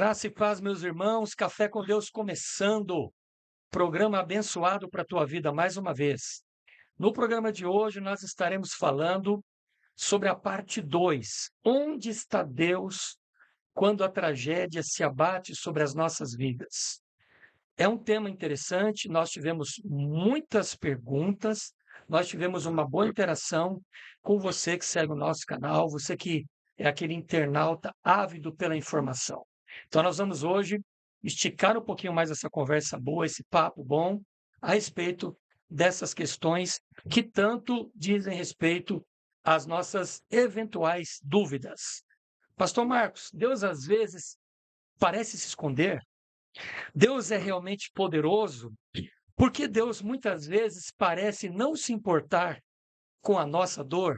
Graça e paz, meus irmãos, Café com Deus começando, programa abençoado para a tua vida mais uma vez. No programa de hoje, nós estaremos falando sobre a parte 2. Onde está Deus quando a tragédia se abate sobre as nossas vidas? É um tema interessante, nós tivemos muitas perguntas, nós tivemos uma boa interação com você que segue o nosso canal, você que é aquele internauta ávido pela informação. Então, nós vamos hoje esticar um pouquinho mais essa conversa boa, esse papo bom, a respeito dessas questões que tanto dizem respeito às nossas eventuais dúvidas. Pastor Marcos, Deus às vezes parece se esconder? Deus é realmente poderoso? Porque Deus muitas vezes parece não se importar com a nossa dor?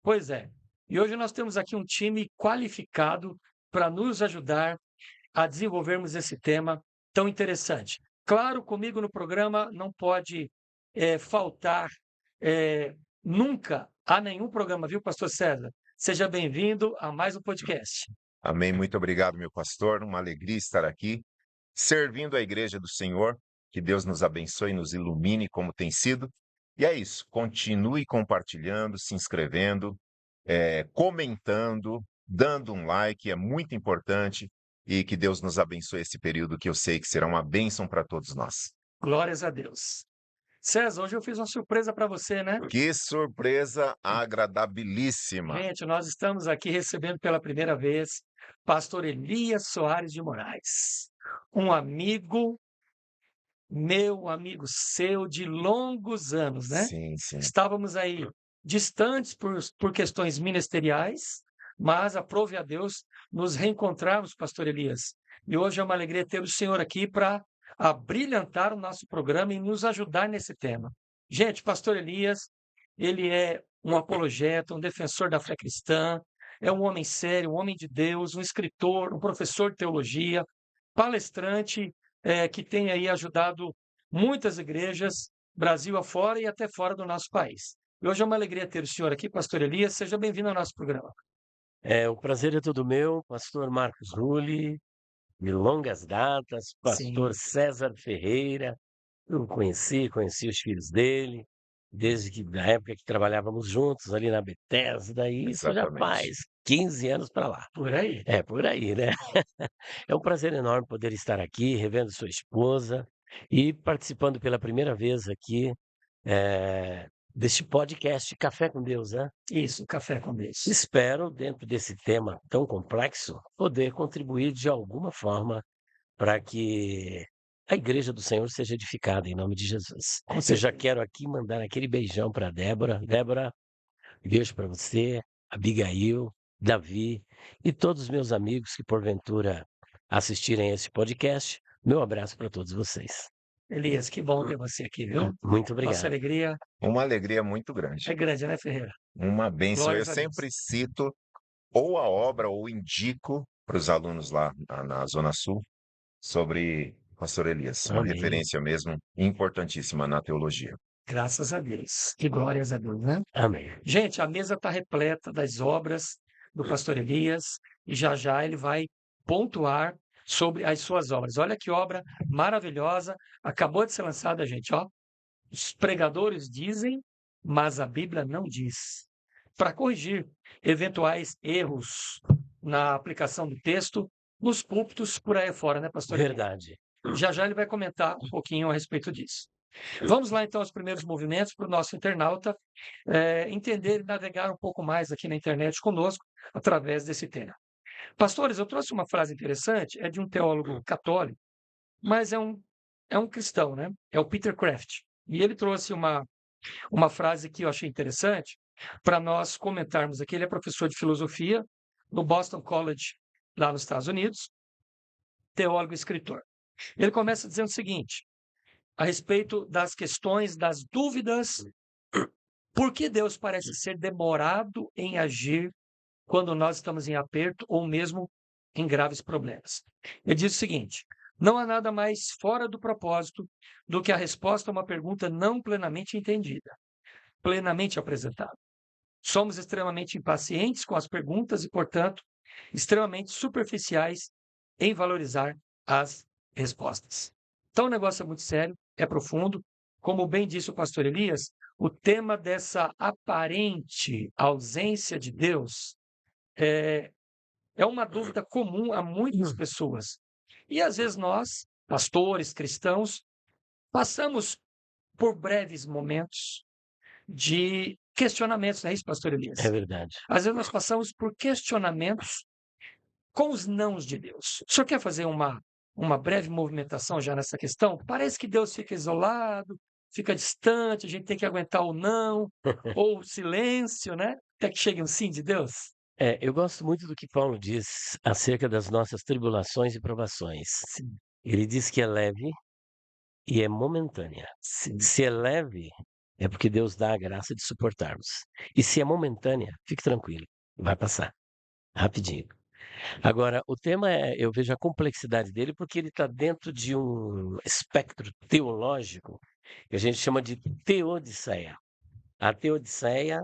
Pois é. E hoje nós temos aqui um time qualificado para nos ajudar a desenvolvermos esse tema tão interessante. Claro, comigo no programa não pode faltar nunca a nenhum programa, viu, pastor César? Seja bem-vindo a mais um podcast. Amém. Muito obrigado, meu pastor. Uma alegria estar aqui, servindo a igreja do Senhor. Que Deus nos abençoe e nos ilumine como tem sido. E é isso. Continue compartilhando, se inscrevendo, comentando, dando um like. É muito importante. E que Deus nos abençoe esse período que eu sei que será uma bênção para todos nós. Glórias a Deus. César, hoje eu fiz uma surpresa para você, né? Que surpresa agradabilíssima. Gente, nós estamos aqui recebendo pela primeira vez pastor Elias Soares de Moraes, um amigo meu, amigo seu de longos anos, né? Sim, sim. Estávamos aí distantes por questões ministeriais, mas aprove a Deus nos reencontrarmos, pastor Elias. E hoje é uma alegria ter o senhor aqui para abrilhantar o nosso programa e nos ajudar nesse tema. Gente, pastor Elias, ele é um apologeta, um defensor da fé cristã, é um homem sério, um homem de Deus, um escritor, um professor de teologia, palestrante, que tem aí ajudado muitas igrejas, Brasil afora e até fora do nosso país. E hoje é uma alegria ter o senhor aqui, pastor Elias. Seja bem-vindo ao nosso programa. O prazer é todo meu, pastor Marcos Rulli, de longas datas, pastor Sim. César Ferreira. Eu conheci os filhos dele, desde que da época que trabalhávamos juntos ali na Bethesda, e isso já Exatamente. faz 15 anos para lá. Por aí? É, por aí, né? É um prazer enorme poder estar aqui, revendo sua esposa e participando pela primeira vez aqui deste podcast Café com Deus, né? Isso, café com Deus. Espero, dentro desse tema tão complexo, poder contribuir de alguma forma para que a igreja do Senhor seja edificada em nome de Jesus. Com Eu já certeza. quero aqui mandar aquele beijão para Débora. Débora, beijo para você, Abigail, Davi e todos os meus amigos que porventura assistirem esse podcast. Meu abraço para todos vocês. Elias, que bom ter você aqui, viu? Muito Nossa obrigado. alegria Uma alegria muito grande. é grande, né, Ferreira? Uma bênção. Eu Glórias a Deus. sempre cito ou a obra ou indico para os alunos lá na Zona Sul sobre pastor Elias, uma Amém. referência mesmo importantíssima na teologia. Graças a Deus. Que glórias a Deus, né? Amém. Gente, a mesa está repleta das obras do pastor Elias e já ele vai pontuar sobre as suas obras. Olha que obra maravilhosa, acabou de ser lançada, gente, ó. Os pregadores dizem, mas a Bíblia não diz. Para corrigir eventuais erros na aplicação do texto nos púlpitos por aí fora, né, pastor Elias? Verdade. Já ele vai comentar um pouquinho a respeito disso. Vamos lá, então, aos primeiros movimentos para o nosso internauta entender e navegar um pouco mais aqui na internet conosco através desse tema. Pastores, eu trouxe uma frase interessante, é de um teólogo católico, mas é um cristão, né? É o Peter Kraft. E ele trouxe uma frase que eu achei interessante para nós comentarmos aqui. Ele é professor de filosofia no Boston College, lá nos Estados Unidos, teólogo e escritor. Ele começa dizendo o seguinte, a respeito das questões, das dúvidas, por que Deus parece ser demorado em agir quando nós estamos em aperto ou mesmo em graves problemas? Ele diz o seguinte, não há nada mais fora do propósito do que a resposta a uma pergunta não plenamente entendida, plenamente apresentada. Somos extremamente impacientes com as perguntas e, portanto, extremamente superficiais em valorizar as respostas. Então, o negócio é muito sério, é profundo. Como bem disse o pastor Elias, o tema dessa aparente ausência de Deus é uma dúvida comum a muitas pessoas. E às vezes nós, pastores, cristãos, passamos por breves momentos de questionamentos, não é isso, pastor É Elias? verdade. Às vezes nós passamos por questionamentos com os nãos de Deus. O senhor quer fazer uma breve movimentação já nessa questão? Parece que Deus fica isolado, fica distante, a gente tem que aguentar o não, ou o silêncio, né? Até que chegue um sim de Deus. Eu gosto muito do que Paulo diz acerca das nossas tribulações e provações. Sim, Ele diz que é leve e é momentânea. sim. Se é leve, é porque Deus dá a graça de suportarmos. E se é momentânea, fique tranquilo, vai passar rapidinho. Agora, o tema eu vejo a complexidade dele porque ele está dentro de um espectro teológico que a gente chama de teodiceia. A teodiceia,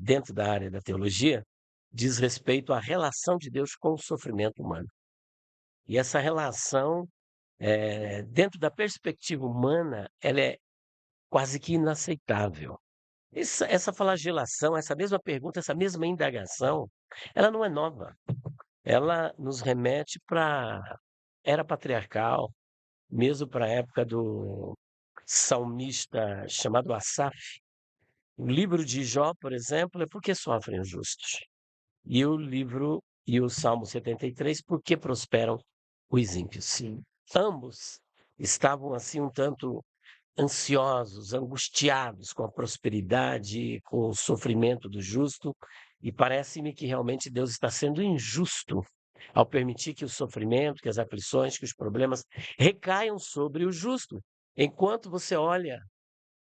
dentro da área da teologia, diz respeito à relação de Deus com o sofrimento humano. E essa relação, dentro da perspectiva humana, ela é quase que inaceitável. Essa flagelação, essa mesma pergunta, essa mesma indagação, ela não é nova. Ela nos remete para a era patriarcal, mesmo para a época do salmista chamado Asaf. O livro de Jó, por exemplo, é Por que sofrem os justos? E o Salmo 73, Por que prosperam os ímpios? Sim. Ambos estavam assim um tanto ansiosos, angustiados com a prosperidade, com o sofrimento do justo, e parece-me que realmente Deus está sendo injusto ao permitir que o sofrimento, que as aflições, que os problemas recaiam sobre o justo, enquanto você olha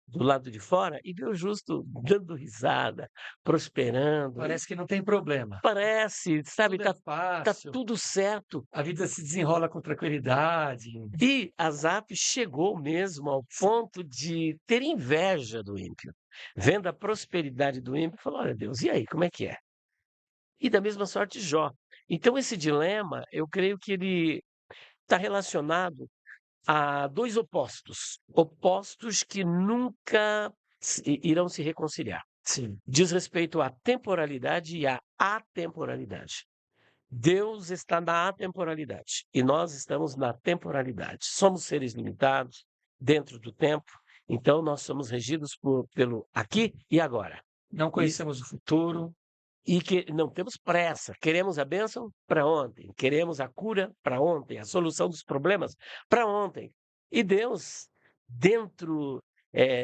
do lado de fora e vê o justo dando risada, prosperando. Parece que não tem problema. Parece, sabe, Tudo é tá fácil, tudo certo. a vida se desenrola com tranquilidade. E Asaf chegou mesmo ao ponto de ter inveja do ímpio. Vendo a prosperidade do ímpio, falou: olha Deus, e aí, como é que é? E da mesma sorte Jó. Então esse dilema, eu creio que ele está relacionado a dois opostos, opostos que nunca irão se reconciliar. Sim. Diz respeito à temporalidade e à atemporalidade. Deus está na atemporalidade e nós estamos na temporalidade. Somos seres limitados dentro do tempo, então nós somos regidos pelo aqui e agora. Não conhecemos o futuro. E que não temos pressa. Queremos a bênção para ontem, queremos a cura para ontem, a solução dos problemas para ontem. E Deus, dentro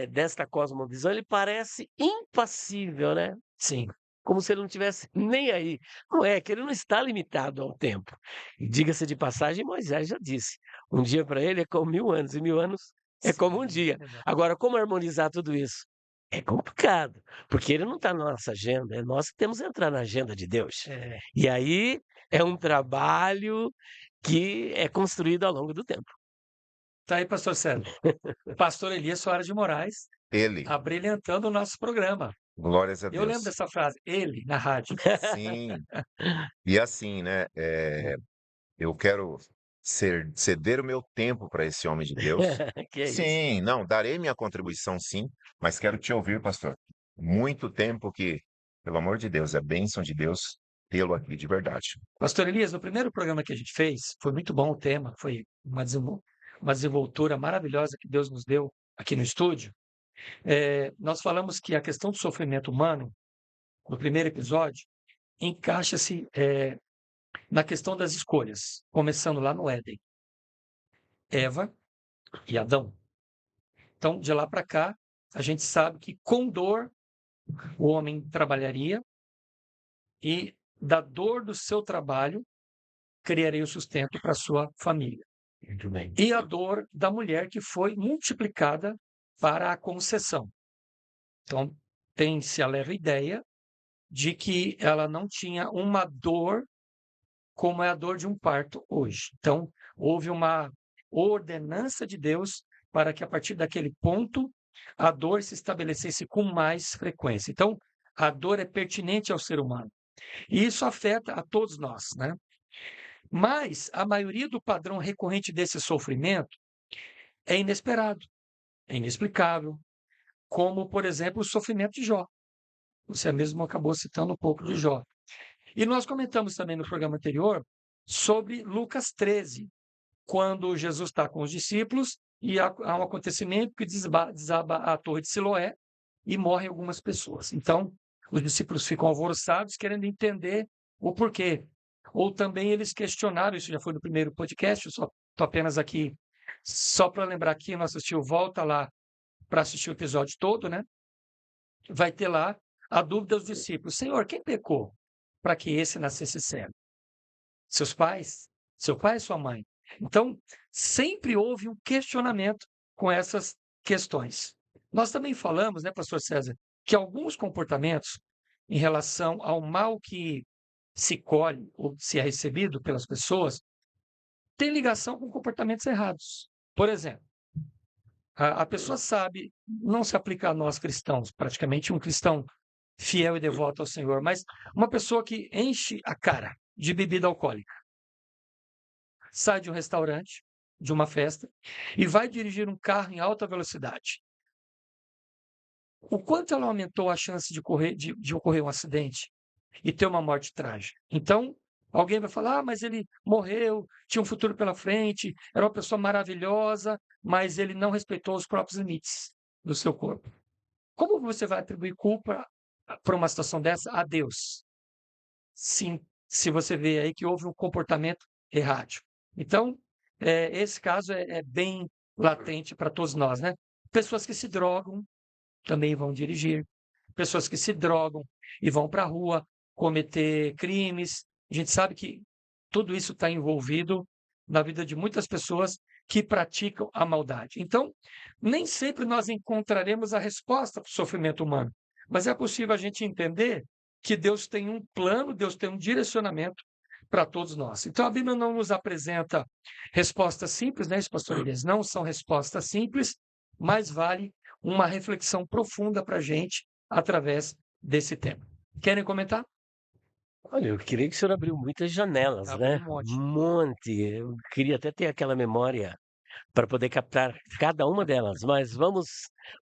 desta cosmovisão, ele parece impassível, né? Sim. Como se ele não tivesse nem aí. Não é, que ele não está limitado ao tempo. E diga-se de passagem, Moisés já disse: um dia para ele é como 1000 anos, e 1000 anos é como um dia. Exato. Agora, como harmonizar tudo isso? É complicado, porque ele não está na nossa agenda, é nós que temos que entrar na agenda de Deus. É. E aí é um trabalho que é construído ao longo do tempo. Tá aí, pastor Sérgio. Pastor Elias Soares de Moraes, Ele, abrilhantando o nosso programa. glórias a Eu lembro Deus. dessa frase, ele, na rádio. Sim. E assim, né? Eu quero ceder o meu tempo para esse homem de Deus. Que é isso. Sim, não, darei minha contribuição, sim, mas quero te ouvir, pastor. Muito tempo que, pelo amor de Deus, é bênção de Deus tê-lo aqui de verdade. Pastor Elias, no primeiro programa que a gente fez, foi muito bom o tema, foi uma desenvoltura maravilhosa que Deus nos deu aqui no estúdio. Nós falamos que a questão do sofrimento humano, no primeiro episódio, encaixa-se na questão das escolhas, começando lá no Éden. Eva e Adão. Então, de lá para cá, a gente sabe que com dor o homem trabalharia e da dor do seu trabalho criaria o sustento para sua família. Muito bem. E a dor da mulher que foi multiplicada para a concessão. Então, tem-se a leve ideia de que ela não tinha uma dor como é a dor de um parto hoje. Então, houve uma ordenança de Deus para que, a partir daquele ponto, a dor se estabelecesse com mais frequência. Então, a dor é pertinente ao ser humano. E isso afeta a todos nós, né? Mas a maioria do padrão recorrente desse sofrimento é inesperado, é inexplicável, como, por exemplo, o sofrimento de Jó. Você mesmo acabou citando um pouco de Jó. E nós comentamos também no programa anterior sobre Lucas 13, quando Jesus está com os discípulos e há um acontecimento que desaba a torre de Siloé e morrem algumas pessoas. Então, os discípulos ficam alvoroçados, querendo entender o porquê. Ou também eles questionaram, isso já foi no primeiro podcast, eu só estou apenas aqui, só para lembrar que nosso tio volta lá para assistir o episódio todo, né? Vai ter lá a dúvida dos discípulos: Senhor, quem pecou para que esse nascesse cego? Seus pais? Seu pai e sua mãe? Então, sempre houve um questionamento com essas questões. Nós também falamos, né, pastor César, que alguns comportamentos em relação ao mal que se colhe ou se é recebido pelas pessoas têm ligação com comportamentos errados. Por exemplo, a pessoa sabe, não se aplica a nós cristãos, praticamente um cristão fiel e devoto ao Senhor, mas uma pessoa que enche a cara de bebida alcoólica, sai de um restaurante, de uma festa, e vai dirigir um carro em alta velocidade. O quanto ela aumentou a chance de ocorrer um acidente e ter uma morte trágica? Então, alguém vai falar: mas ele morreu, tinha um futuro pela frente, era uma pessoa maravilhosa, mas ele não respeitou os próprios limites do seu corpo. Como você vai atribuir culpa para uma situação dessa a Deus? Sim, se você vê aí que houve um comportamento errático. Então, esse caso é bem latente para todos nós, né? Pessoas que se drogam também vão dirigir, pessoas que se drogam e vão para a rua cometer crimes. A gente sabe que tudo isso está envolvido na vida de muitas pessoas que praticam a maldade. Então, nem sempre nós encontraremos a resposta para o sofrimento humano, mas é possível a gente entender que Deus tem um plano, Deus tem um direcionamento para todos nós. Então, a Bíblia não nos apresenta respostas simples, né, pastor Elias? Não são respostas simples, mas vale uma reflexão profunda para a gente através desse tema. Querem comentar? Olha, eu queria que o senhor abriu muitas janelas, Abri né? um monte. Um monte. Eu queria até ter aquela memória para poder captar cada uma delas, mas vamos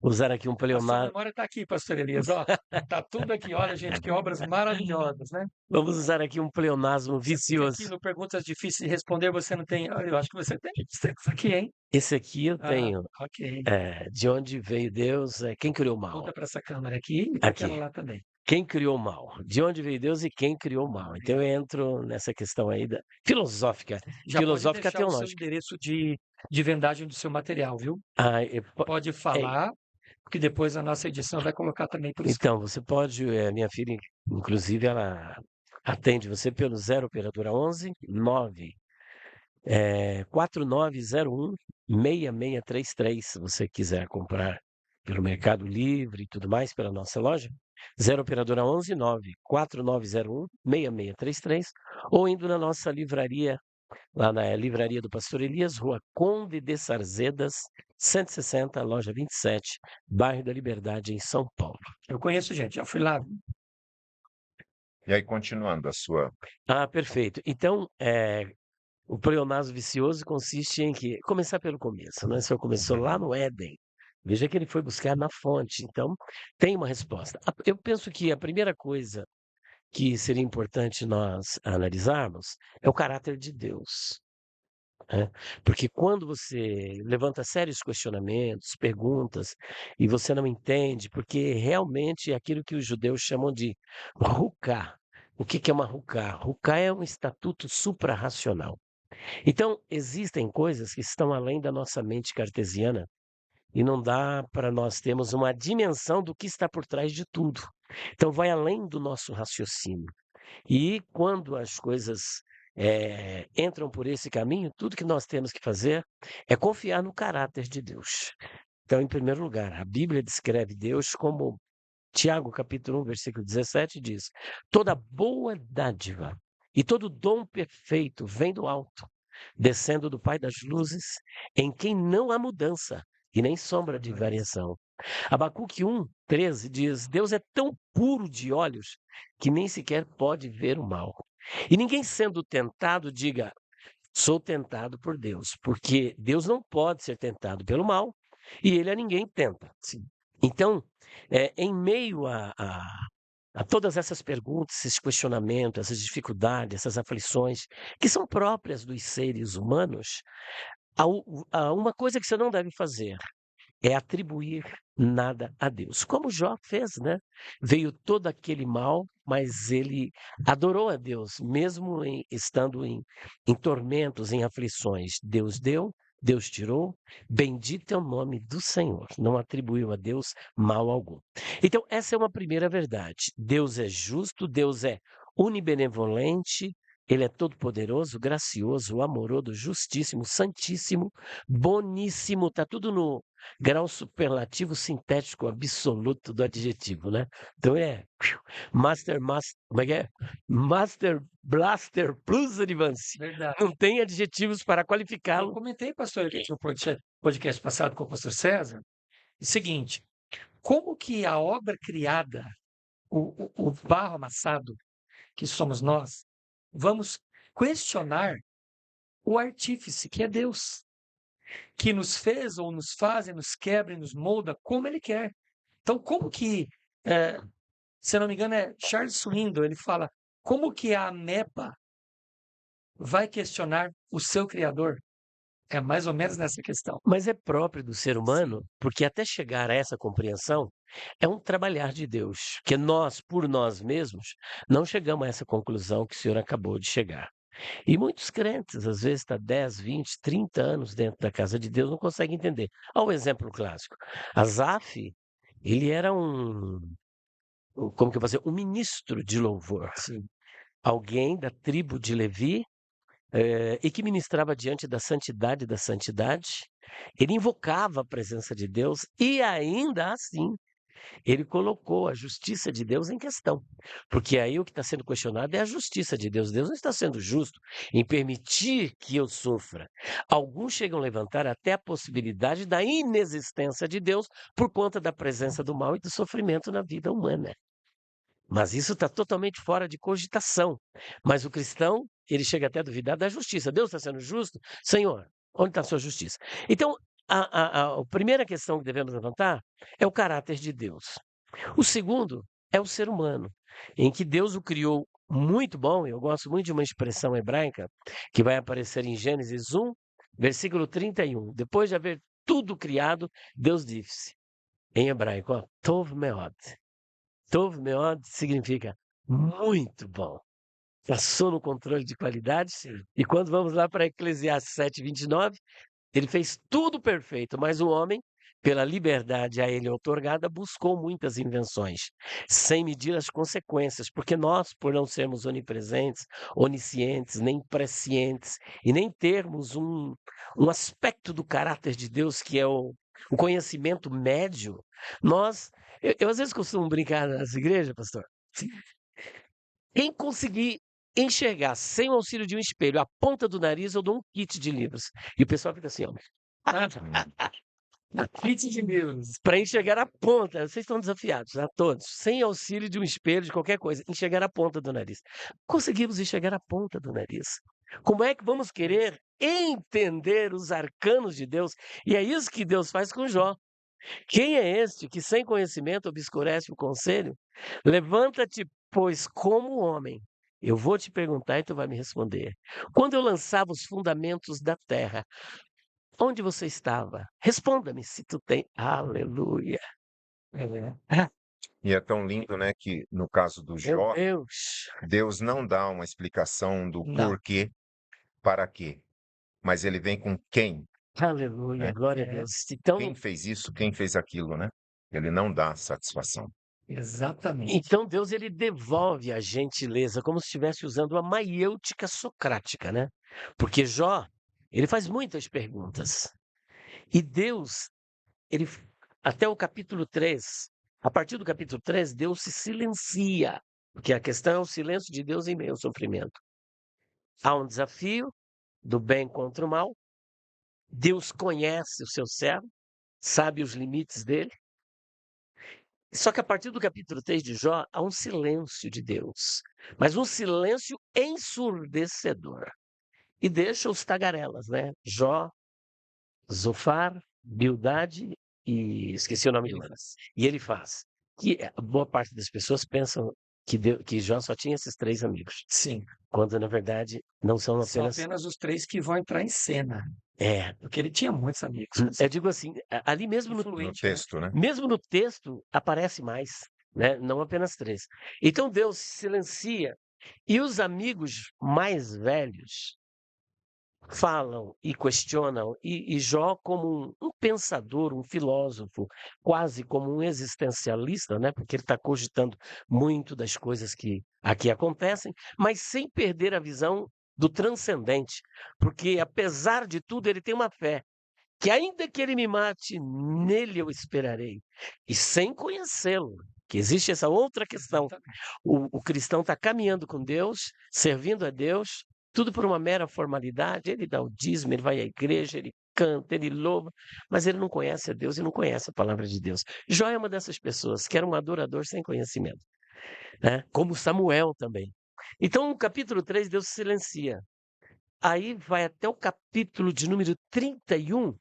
usar aqui um A sua pleonasmo. memória está aqui, pastor Elias. Ó, tá tudo aqui. Olha, gente, que obras maravilhosas, né? Vamos usar aqui um pleonasmo Você fica vicioso. aqui no Perguntas Difíceis de Responder, você não tem. Eu acho que você tem isso aqui, hein? Esse aqui eu Ah, tenho. ok. De onde veio Deus? Quem criou o mal? Volta para essa câmera aqui e para aquela Aqui. lá também. Quem criou o mal? De onde veio Deus e quem criou o mal? Então eu entro nessa questão aí da filosófica, Já pode filosófica deixar o seu teológica. endereço de vendagem do seu material, viu? Ah, Pode é, falar, porque depois a nossa edição vai colocar também por escrito. então, você pode, minha filha, inclusive, ela atende você pelo 0 operadora 11 9 4901 6633, se você quiser comprar pelo Mercado Livre e tudo mais, pela nossa loja. 0 operadora 11 9 4901 6633, ou indo na nossa livraria, lá na Livraria do Pastor Elias, Rua Conde de Sarzedas, 160, loja 27, bairro da Liberdade, em São Paulo. Eu conheço gente, já fui lá. E aí, continuando a sua. Ah, perfeito. Então, o pleonasmo vicioso consiste em que começar pelo começo, né? O senhor começou lá no Éden. Veja que ele foi buscar na fonte. Então, tem uma resposta. Eu penso que a primeira coisa que seria importante nós analisarmos é o caráter de Deus, né? Porque quando você levanta sérios questionamentos, perguntas, e você não entende, porque realmente é aquilo que os judeus chamam de ruká. O que é uma ruká? Ruká é um estatuto suprarracional. Então, existem coisas que estão além da nossa mente cartesiana e não dá para nós termos uma dimensão do que está por trás de tudo. Então, vai além do nosso raciocínio. E quando as coisas entram por esse caminho, tudo que nós temos que fazer é confiar no caráter de Deus. Então, em primeiro lugar, a Bíblia descreve Deus como Tiago, capítulo 1, versículo 17, diz: toda boa dádiva e todo dom perfeito vem do alto, descendo do Pai das luzes, em quem não há mudança e nem sombra de variação. Abacuque 1, 13 diz: Deus é tão puro de olhos que nem sequer pode ver o mal. E ninguém sendo tentado diga, sou tentado por Deus, porque Deus não pode ser tentado pelo mal e ele a ninguém tenta. Sim. Então, em meio a todas essas perguntas, esses questionamentos, essas dificuldades, essas aflições, que são próprias dos seres humanos, há uma coisa que você não deve fazer é atribuir nada a Deus. Como Jó fez, né? Veio todo aquele mal, mas ele adorou a Deus, mesmo estando em tormentos, em aflições. Deus deu, Deus tirou, bendito é o nome do Senhor. Não atribuiu a Deus mal algum. Então, essa é uma primeira verdade. Deus é justo, Deus é onibenevolente, ele é todo-poderoso, gracioso, amoroso, justíssimo, santíssimo, boníssimo, está tudo no grau superlativo sintético absoluto do adjetivo, né? Então como é que é? Master Blaster Plus Advance. Verdade. Não tem adjetivos para Eu qualificá-lo. comentei, pastor, no podcast passado com o pastor César, o seguinte: como que a obra criada, o barro amassado, que somos nós, vamos questionar o artífice, que é Deus, que nos fez ou nos faz, e nos quebra e nos molda como Ele quer. Então, como que, se não me engano, é Charles Swindoll, ele fala, como que a ameba vai questionar o seu Criador? É mais ou menos nessa questão. Mas é próprio do ser Sim, humano, porque até chegar a essa compreensão é um trabalhar de Deus, que nós, por nós mesmos, não chegamos a essa conclusão que o senhor acabou de chegar. E muitos crentes, às vezes, está 10, 20, 30 anos dentro da casa de Deus, não conseguem entender. Olha o exemplo clássico. Asaf, ele era como que eu vou dizer, um ministro de louvor. sim. Alguém da tribo de Levi, e que ministrava diante da santidade. Ele invocava a presença de Deus e ainda assim ele colocou a justiça de Deus em questão. Porque aí o que está sendo questionado é a justiça de Deus. Deus não está sendo justo em permitir que eu sofra. Alguns chegam a levantar até a possibilidade da inexistência de Deus por conta da presença do mal e do sofrimento na vida humana. Mas isso está totalmente fora de cogitação. Mas o cristão, ele chega até a duvidar da justiça. Deus está sendo justo? Senhor, onde está a sua justiça? Então, a primeira questão que devemos levantar é o caráter de Deus. O segundo é o ser humano, em que Deus o criou muito bom. Eu gosto muito de uma expressão hebraica que vai aparecer em Gênesis 1, versículo 31. Depois de haver tudo criado, Deus disse, em hebraico, ó, Tov Meod. Tov Meod significa muito bom. Passou no controle de qualidade. Sim. E quando vamos lá para Eclesiastes 7:29, ele fez tudo perfeito, mas o homem, pela liberdade a ele outorgada, buscou muitas invenções, sem medir as consequências, porque nós, por não sermos onipresentes, oniscientes, nem prescientes, e nem termos um aspecto do caráter de Deus que é o conhecimento médio, eu às vezes costumo brincar nas igrejas, pastor. Quem conseguir enxergar sem o auxílio de um espelho a ponta do nariz, eu dou um kit de livros. E o pessoal fica assim, ó. Kit de livros. Para enxergar a ponta, vocês estão desafiados, a todos, sem auxílio de um espelho, de qualquer coisa, enxergar a ponta do nariz. Conseguimos enxergar a ponta do nariz. Como é que vamos querer entender os arcanos de Deus? E é isso que Deus faz com Jó. Quem é este que sem conhecimento obscurece o conselho? Levanta-te, pois, como homem. Eu vou te perguntar e tu vai me responder. Quando eu lançava os fundamentos da terra, onde você estava? Responda-me se tu tem. Aleluia. E é tão lindo, né, que no caso do Meu Jó, Deus. Deus não dá uma explicação do Não. porquê, para quê, mas ele vem com quem, Aleluia. né? Glória a Deus. Então, Quem fez isso, quem fez aquilo, né? Ele não dá satisfação. Exatamente. então Deus ele devolve a gentileza como se estivesse usando uma maiêutica socrática, né? Porque Jó, ele faz muitas perguntas. E Deus, ele até o capítulo 3, a partir do capítulo 3, Deus se silencia, porque a questão é o silêncio de Deus em meio ao sofrimento. Há um desafio do bem contra o mal. Deus conhece o seu servo, sabe os limites dele. Só que a partir do capítulo 3 de Jó, há um silêncio de Deus, mas um silêncio ensurdecedor. E deixa os tagarelas, né? Jó, Zofar, Bildade e esqueci o nome de Ele um. faz. E ele faz. Que boa parte das pessoas pensam que Jó só tinha esses 3 amigos, Sim, quando na verdade não são são apenas. apenas os 3 que vão entrar em cena, É, porque ele tinha muitos amigos, eu digo assim, ali No influente, né? texto, né? mesmo no texto aparece mais, né? Não apenas 3. Então Deus silencia e os amigos mais velhos falam e questionam, e Jó, como um pensador, um filósofo, quase como um existencialista, né? Porque ele está cogitando muito das coisas que aqui acontecem, mas sem perder a visão do transcendente, porque apesar de tudo ele tem uma fé que ainda que ele me mate, nele eu esperarei. E sem conhecê-lo, que existe essa outra questão. Exatamente. O cristão está caminhando com Deus, servindo a Deus, tudo por uma mera formalidade. Ele dá o dízimo, ele vai à igreja, ele canta, ele louva, mas ele não conhece a Deus e não conhece a palavra de Deus. Jó é uma dessas pessoas que era um adorador sem conhecimento, né? Como Samuel também. Então, no capítulo 3, Deus silencia. Aí vai até o capítulo de número 31,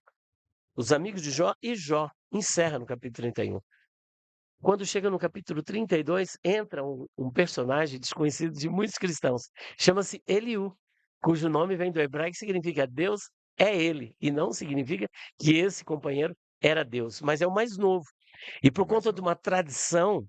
os amigos de Jó, e Jó encerra no capítulo 31. Quando chega no capítulo 32, entra um personagem desconhecido de muitos cristãos. Chama-se Eliú, cujo nome vem do hebraico que significa Deus é ele, e não significa que esse companheiro era Deus, mas é o mais novo. E por conta de uma tradição,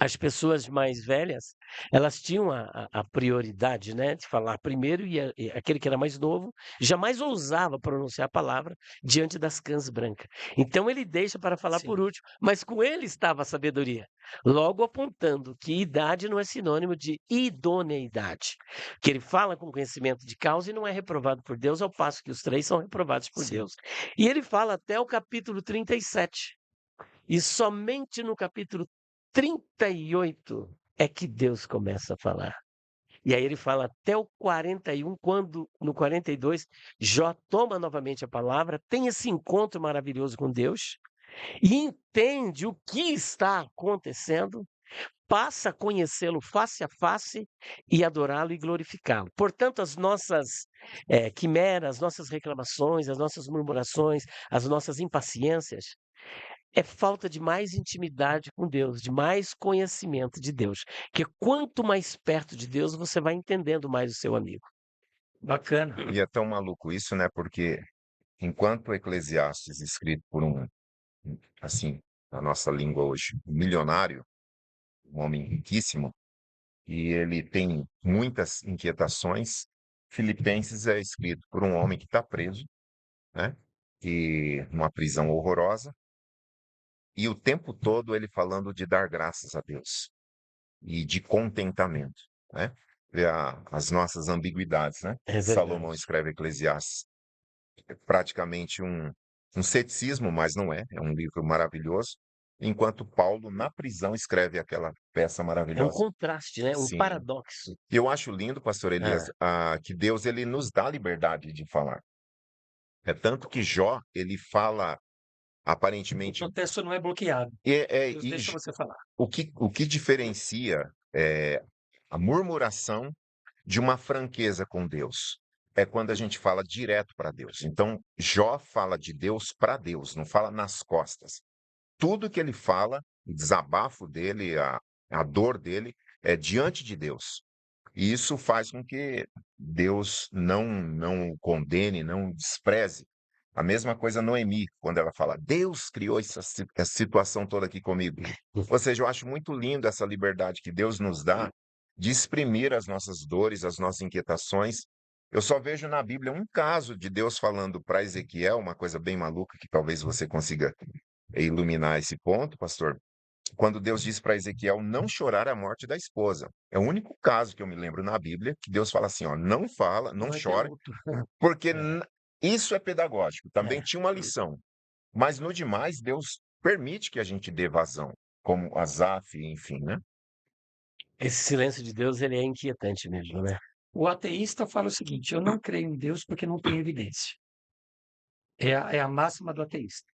as pessoas mais velhas, elas tinham a prioridade, né, de falar primeiro, e aquele que era mais novo jamais ousava pronunciar a palavra diante das cãs brancas. Então ele deixa para falar Sim, por último, mas com ele estava a sabedoria, logo apontando que idade não é sinônimo de idoneidade, que ele fala com conhecimento de causa e não é reprovado por Deus, ao passo que os 3 são reprovados por sim. Deus. E ele fala até o capítulo 37. E somente no capítulo 38 é que Deus começa a falar. E aí ele fala até o 41, quando no 42 Jó toma novamente a palavra, tem esse encontro maravilhoso com Deus e entende o que está acontecendo, passa a conhecê-lo face a face e adorá-lo e glorificá-lo. Portanto, as nossas quimeras, as nossas reclamações, as nossas murmurações, as nossas impaciências, é falta de mais intimidade com Deus, de mais conhecimento de Deus. Que quanto mais perto de Deus, você vai entendendo mais o seu amigo. Bacana. E é tão maluco isso, né? Porque enquanto o Eclesiastes, escrito por assim, na nossa língua hoje, um milionário, um homem riquíssimo, e ele tem muitas inquietações, Filipenses é escrito por um homem que está preso, né? E numa prisão horrorosa, e o tempo todo ele falando de dar graças a Deus e de contentamento, né? Vê as nossas ambiguidades, né? É Salomão verdade. escreve Eclesiastes, é praticamente um ceticismo, mas não é, é um livro maravilhoso, enquanto Paulo, na prisão, escreve aquela peça É um maravilhosa. contraste, né? Um Sim. paradoxo. E eu acho lindo, pastor Elias, Ah, que Deus ele nos dá liberdade de falar. É tanto que Jó, ele fala O aparentemente protesto não é bloqueado. é, Deus deixa você falar. o que diferencia a murmuração de uma franqueza com Deus é quando a gente fala direto para Deus. Então, Jó fala de Deus para Deus, não fala nas costas. Tudo que ele fala, o desabafo dele, a dor dele, é diante de Deus. E isso faz com que Deus não o condene, não o despreze. A mesma coisa Noemi, quando ela fala, Deus criou essa situação toda aqui comigo. Ou seja, eu acho muito lindo essa liberdade que Deus nos dá de exprimir as nossas dores, as nossas inquietações. Eu só vejo na Bíblia um caso de Deus falando para Ezequiel, uma coisa bem maluca, que talvez você consiga iluminar esse ponto, pastor, quando Deus disse para Ezequiel não chorar a morte da esposa. É o único caso que eu me lembro na Bíblia que Deus fala assim, ó, não fala, Não não vai ter chore, luto. porque É, isso é pedagógico. Também é. tinha uma lição. Mas no demais, Deus permite que a gente dê vazão, como Asaf, enfim, né? Esse silêncio de Deus, ele é inquietante mesmo, né? o ateísta fala o seguinte: eu não creio em Deus porque não tem evidência. É a máxima do ateísta.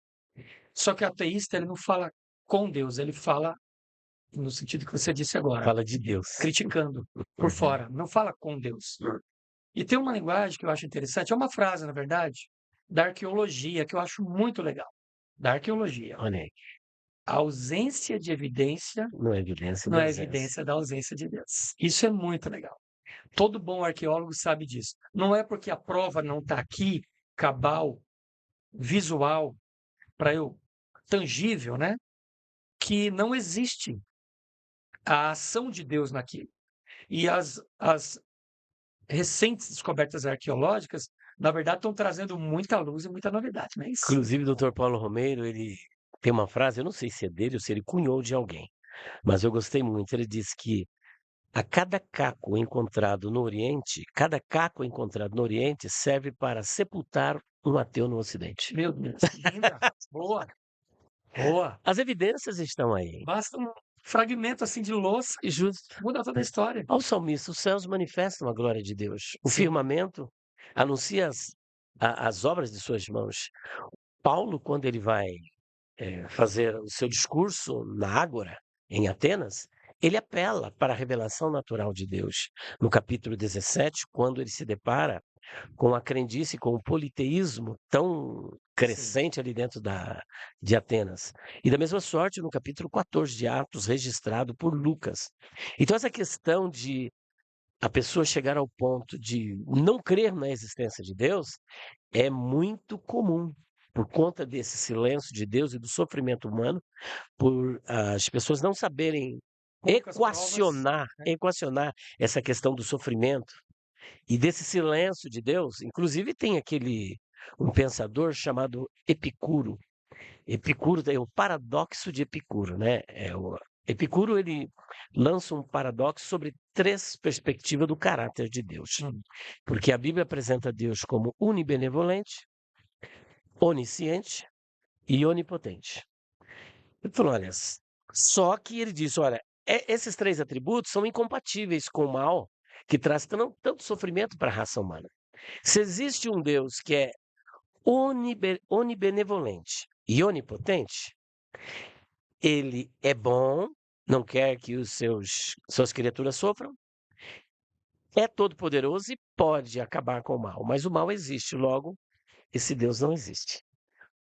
Só que o ateísta ele não fala com Deus, ele fala no sentido que você disse agora, Fala de Deus. criticando por Uhum. fora, não fala com Deus. E tem uma linguagem que eu acho interessante, é uma frase, na verdade, da arqueologia, que eu acho muito legal. Da arqueologia. Olha aí, A ausência de evidência não é evidência não da é ausência. evidência da ausência de Deus. Isso é muito legal. Todo bom arqueólogo sabe disso. Não é porque a prova não está aqui, cabal, visual, para eu, tangível, né? Que não existe a ação de Deus naquilo. E as recentes descobertas arqueológicas, na verdade, estão trazendo muita luz e muita novidade, não é isso? Inclusive, o Dr. Paulo Romeiro, ele tem uma frase, eu não sei se é dele ou se ele cunhou de alguém, mas eu gostei muito. Ele diz que a cada caco encontrado no Oriente, cada caco encontrado no Oriente serve para sepultar um ateu no Ocidente. Meu Deus, linda, boa, boa. As evidências estão aí. Basta um fragmento assim de louça E justo. muda toda a história. Ao salmista, os céus manifestam a glória de Deus. O Sim. firmamento anuncia as obras de suas mãos. Paulo, quando ele vai fazer o seu discurso na Ágora, em Atenas, ele apela para a revelação natural de Deus. No capítulo 17, quando ele se depara com a crendice, com o politeísmo tão crescente ali dentro de Atenas. E da mesma sorte, no capítulo 14 de Atos, registrado por Lucas. Então, essa questão de a pessoa chegar ao ponto de não crer na existência de Deus é muito comum. Por conta desse silêncio de Deus e do sofrimento humano, por as pessoas não saberem Poucas provas, né? equacionar essa questão do sofrimento e desse silêncio de Deus. Inclusive tem um pensador chamado Epicuro. Epicuro é o paradoxo de Epicuro, né? Epicuro, ele lança um paradoxo sobre 3 perspectivas do caráter de Deus. Porque a Bíblia apresenta Deus como unibenevolente, onisciente e onipotente. Ele falou, olha, só que ele disse, olha, esses 3 atributos são incompatíveis com o mal que traz tanto sofrimento para a raça humana. Se existe um Deus que é onibenevolente e onipotente, ele é bom, não quer que suas criaturas sofram, é todo-poderoso e pode acabar com o mal, mas o mal existe, logo, esse Deus não existe.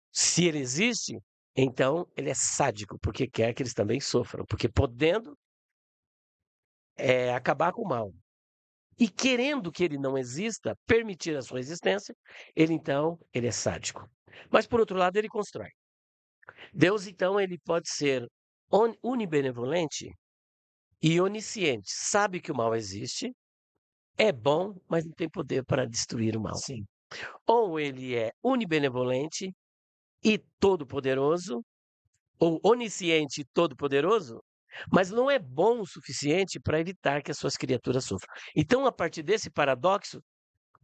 Se ele existe, então ele é sádico, porque quer que eles também sofram, porque podendo acabar com o mal e querendo que ele não exista, permitir a sua existência, ele é sádico. Mas por outro lado, ele constrói. Deus, então, ele pode ser unibenevolente e onisciente, sabe que o mal existe, é bom, mas não tem poder para destruir o mal. Sim. Ou ele é unibenevolente e todo-poderoso, ou onisciente e todo-poderoso, mas não é bom o suficiente para evitar que as suas criaturas sofram. Então, a partir desse paradoxo,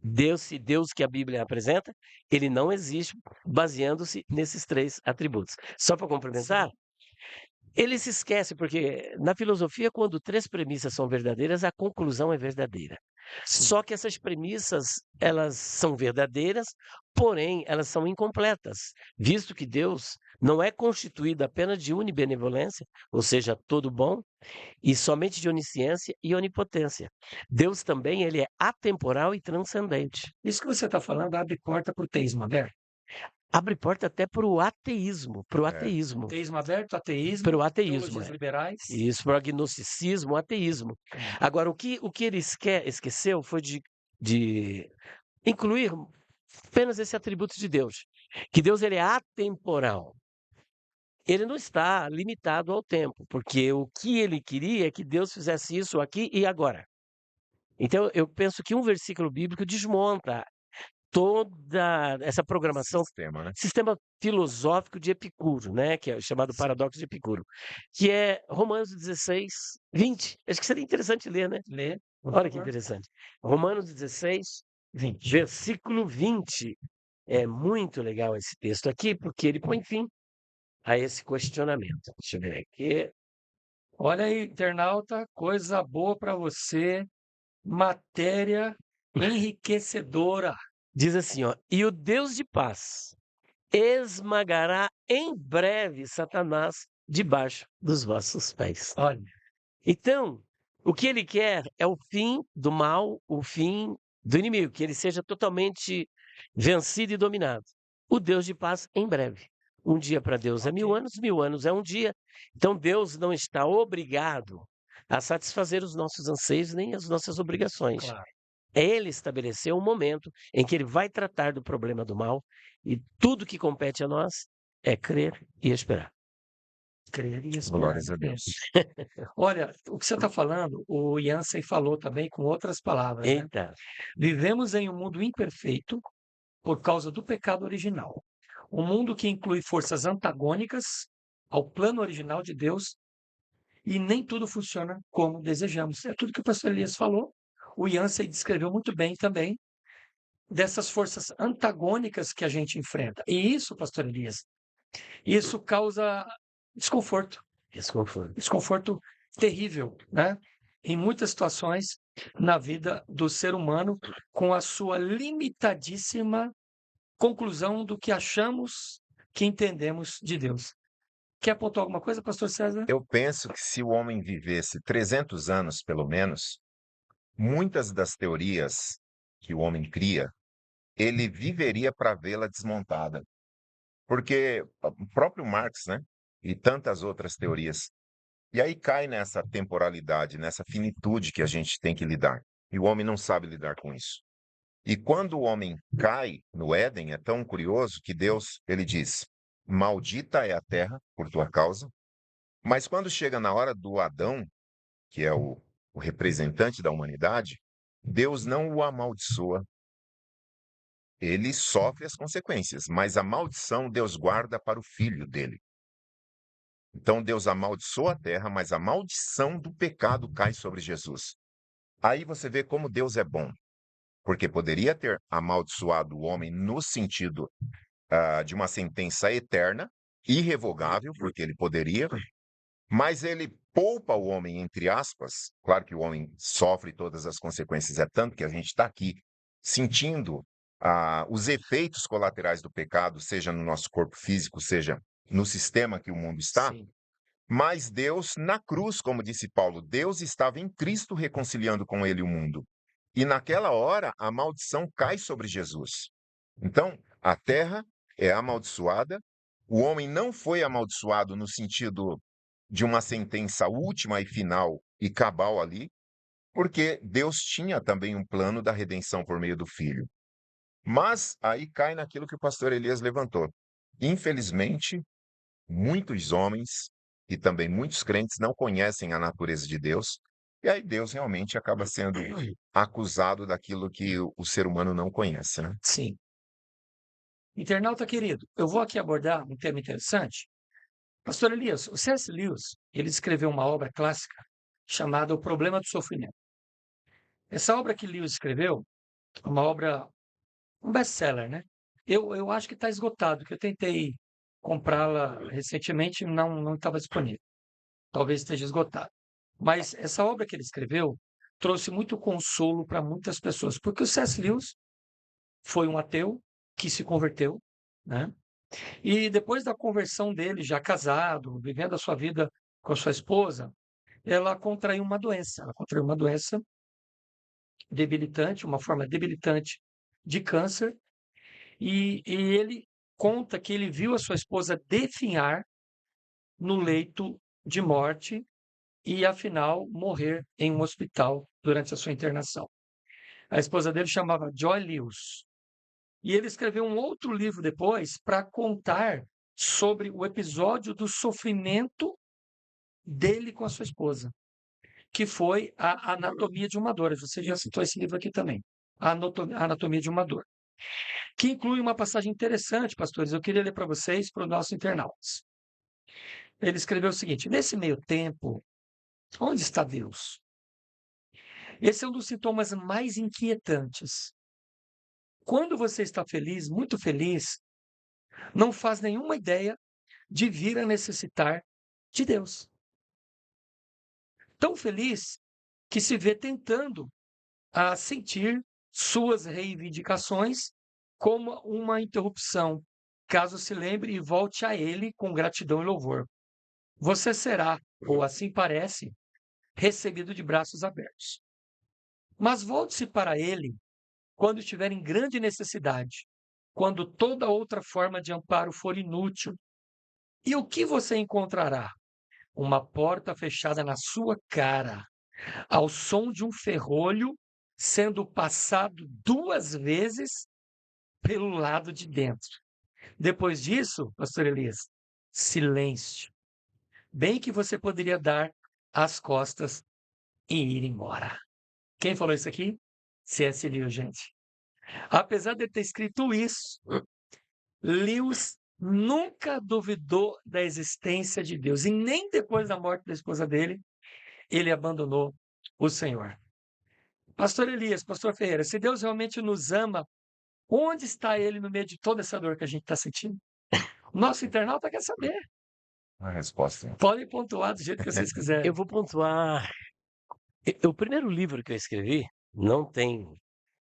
Deus que a Bíblia apresenta, ele não existe baseando-se nesses 3 atributos. Só para complementar, ele se esquece, porque na filosofia, quando 3 premissas são verdadeiras, a conclusão é verdadeira. Só que essas premissas, elas são verdadeiras, porém, elas são incompletas, visto que Deus não é constituído apenas de unibenevolência, ou seja, todo bom, e somente de onisciência e onipotência. Deus também, ele é atemporal e transcendente. Isso que você está falando abre porta para o teísmo aberto. Abre porta até para o ateísmo, Teísmo aberto, ateísmo, Para o ateísmo, teologias liberais. Isso, para o agnosticismo, o ateísmo. Agora, o que ele esqueceu foi de incluir apenas esse atributo de Deus, que Deus ele é atemporal. Ele não está limitado ao tempo, porque o que ele queria é que Deus fizesse isso aqui e agora. Então, eu penso que um versículo bíblico desmonta toda essa programação, sistema filosófico de Epicuro, né, que é chamado paradoxo de Epicuro, que é Romanos 16, 20. Acho que seria interessante ler, né? Ler. Olha que interessante. Romanos 16, 20. versículo 20. É muito legal esse texto aqui, porque ele põe fim a esse questionamento. Deixa eu ver aqui. Olha aí, internauta, coisa boa para você, matéria enriquecedora. Diz assim, ó, e o Deus de paz esmagará em breve Satanás debaixo dos vossos pés. Olha, Então, o que ele quer é o fim do mal, o fim do inimigo, que ele seja totalmente vencido e dominado. O Deus de paz em breve. Um dia para Deus é 1000 é um dia. Então, Deus não está obrigado a satisfazer os nossos anseios nem as nossas obrigações. claro. Ele estabeleceu um momento em que ele vai tratar do problema do mal e tudo que compete a nós é crer e esperar. Crer e esperar. Glórias a Deus. Olha, o que você está falando, o Jansen falou também com outras palavras, né? Eita, Vivemos em um mundo imperfeito por causa do pecado original. Um mundo que inclui forças antagônicas ao plano original de Deus e nem tudo funciona como desejamos. É tudo que o pastor Elias falou. O Jansen descreveu muito bem também dessas forças antagônicas que a gente enfrenta. E isso, pastor Elias, isso causa desconforto. desconforto. Desconforto terrível, né? Em muitas situações na vida do ser humano, com a sua limitadíssima conclusão do que achamos que entendemos de Deus. Quer apontar alguma coisa, pastor César? Eu penso que se o homem vivesse 300 anos, pelo menos, muitas das teorias que o homem cria, ele viveria para vê-la desmontada. Porque o próprio Marx, né, e tantas outras teorias, e aí cai nessa temporalidade, nessa finitude que a gente tem que lidar. E o homem não sabe lidar com isso. E quando o homem cai no Éden, é tão curioso que Deus, ele diz: maldita é a terra por tua causa. Mas quando chega na hora do Adão, que é o representante da humanidade, Deus não o amaldiçoa. Ele sofre as consequências, mas a maldição Deus guarda para o filho dele. Então Deus amaldiçoa a terra, mas a maldição do pecado cai sobre Jesus. Aí você vê como Deus é bom, porque poderia ter amaldiçoado o homem no sentido de uma sentença eterna, irrevogável, porque ele poderia, mas ele poupa o homem, entre aspas. Claro que o homem sofre todas as consequências, é tanto que a gente está aqui sentindo os efeitos colaterais do pecado, seja no nosso corpo físico, seja no sistema que o mundo está. Sim. Mas Deus, na cruz, como disse Paulo, Deus estava em Cristo reconciliando com ele o mundo. E naquela hora, a maldição cai sobre Jesus. Então, a terra é amaldiçoada, o homem não foi amaldiçoado no sentido de uma sentença última e final e cabal ali, porque Deus tinha também um plano da redenção por meio do Filho. Mas aí cai naquilo que o pastor Elias levantou. Infelizmente, muitos homens e também muitos crentes não conhecem a natureza de Deus, e aí Deus realmente acaba sendo acusado daquilo que o ser humano não conhece, né? Sim. Internauta querido, eu vou aqui abordar um tema interessante. Pastor Elias, o C.S. Lewis, ele escreveu uma obra clássica chamada O Problema do Sofrimento. Essa obra que Lewis escreveu é uma obra, um best-seller, né? Eu acho que está esgotado, que eu tentei comprá-la recentemente e não estava disponível. Talvez esteja esgotado. Mas essa obra que ele escreveu trouxe muito consolo para muitas pessoas, porque o C.S. Lewis foi um ateu que se converteu, né? E depois da conversão dele, já casado, vivendo a sua vida com a sua esposa, ela contraiu uma doença. Ela contraiu uma doença debilitante, uma forma debilitante de câncer, e ele conta que ele viu a sua esposa definhar no leito de morte e, afinal, morrer em um hospital durante a sua internação. A esposa dele chamava Joy Lewis. E ele escreveu um outro livro depois para contar sobre o episódio do sofrimento dele com a sua esposa, que foi a Anatomia de uma Dor. Você já citou esse livro aqui também, a Anatomia de uma Dor, que inclui uma passagem interessante, pastores. Eu queria ler para vocês, para os nossos internautas. Ele escreveu o seguinte: nesse meio tempo, onde está Deus? Esse é um dos sintomas mais inquietantes. Quando você está feliz, muito feliz, não faz nenhuma ideia de vir a necessitar de Deus. Tão feliz que se vê tentando a sentir suas reivindicações como uma interrupção, caso se lembre e volte a Ele com gratidão e louvor. você será, ou assim parece, recebido de braços abertos. Mas volte-se para ele quando estiver em grande necessidade, quando toda outra forma de amparo for inútil. E o que você encontrará? Uma porta fechada na sua cara, ao som de um ferrolho sendo passado 2 vezes pelo lado de dentro. Depois disso, pastor Elias, silêncio. Bem que você poderia dar as costas e ir embora. Quem falou isso aqui? C.S. Lewis, gente. Apesar de ter escrito isso, Lewis nunca duvidou da existência de Deus. E nem depois da morte da esposa dele, ele abandonou o Senhor. Pastor Elias, pastor Ferreira, se Deus realmente nos ama, onde está ele no meio de toda essa dor que a gente está sentindo? Nosso internauta quer saber. A resposta. Podem pontuar do jeito que vocês quiserem. Eu vou pontuar. O primeiro livro que eu escrevi não tem.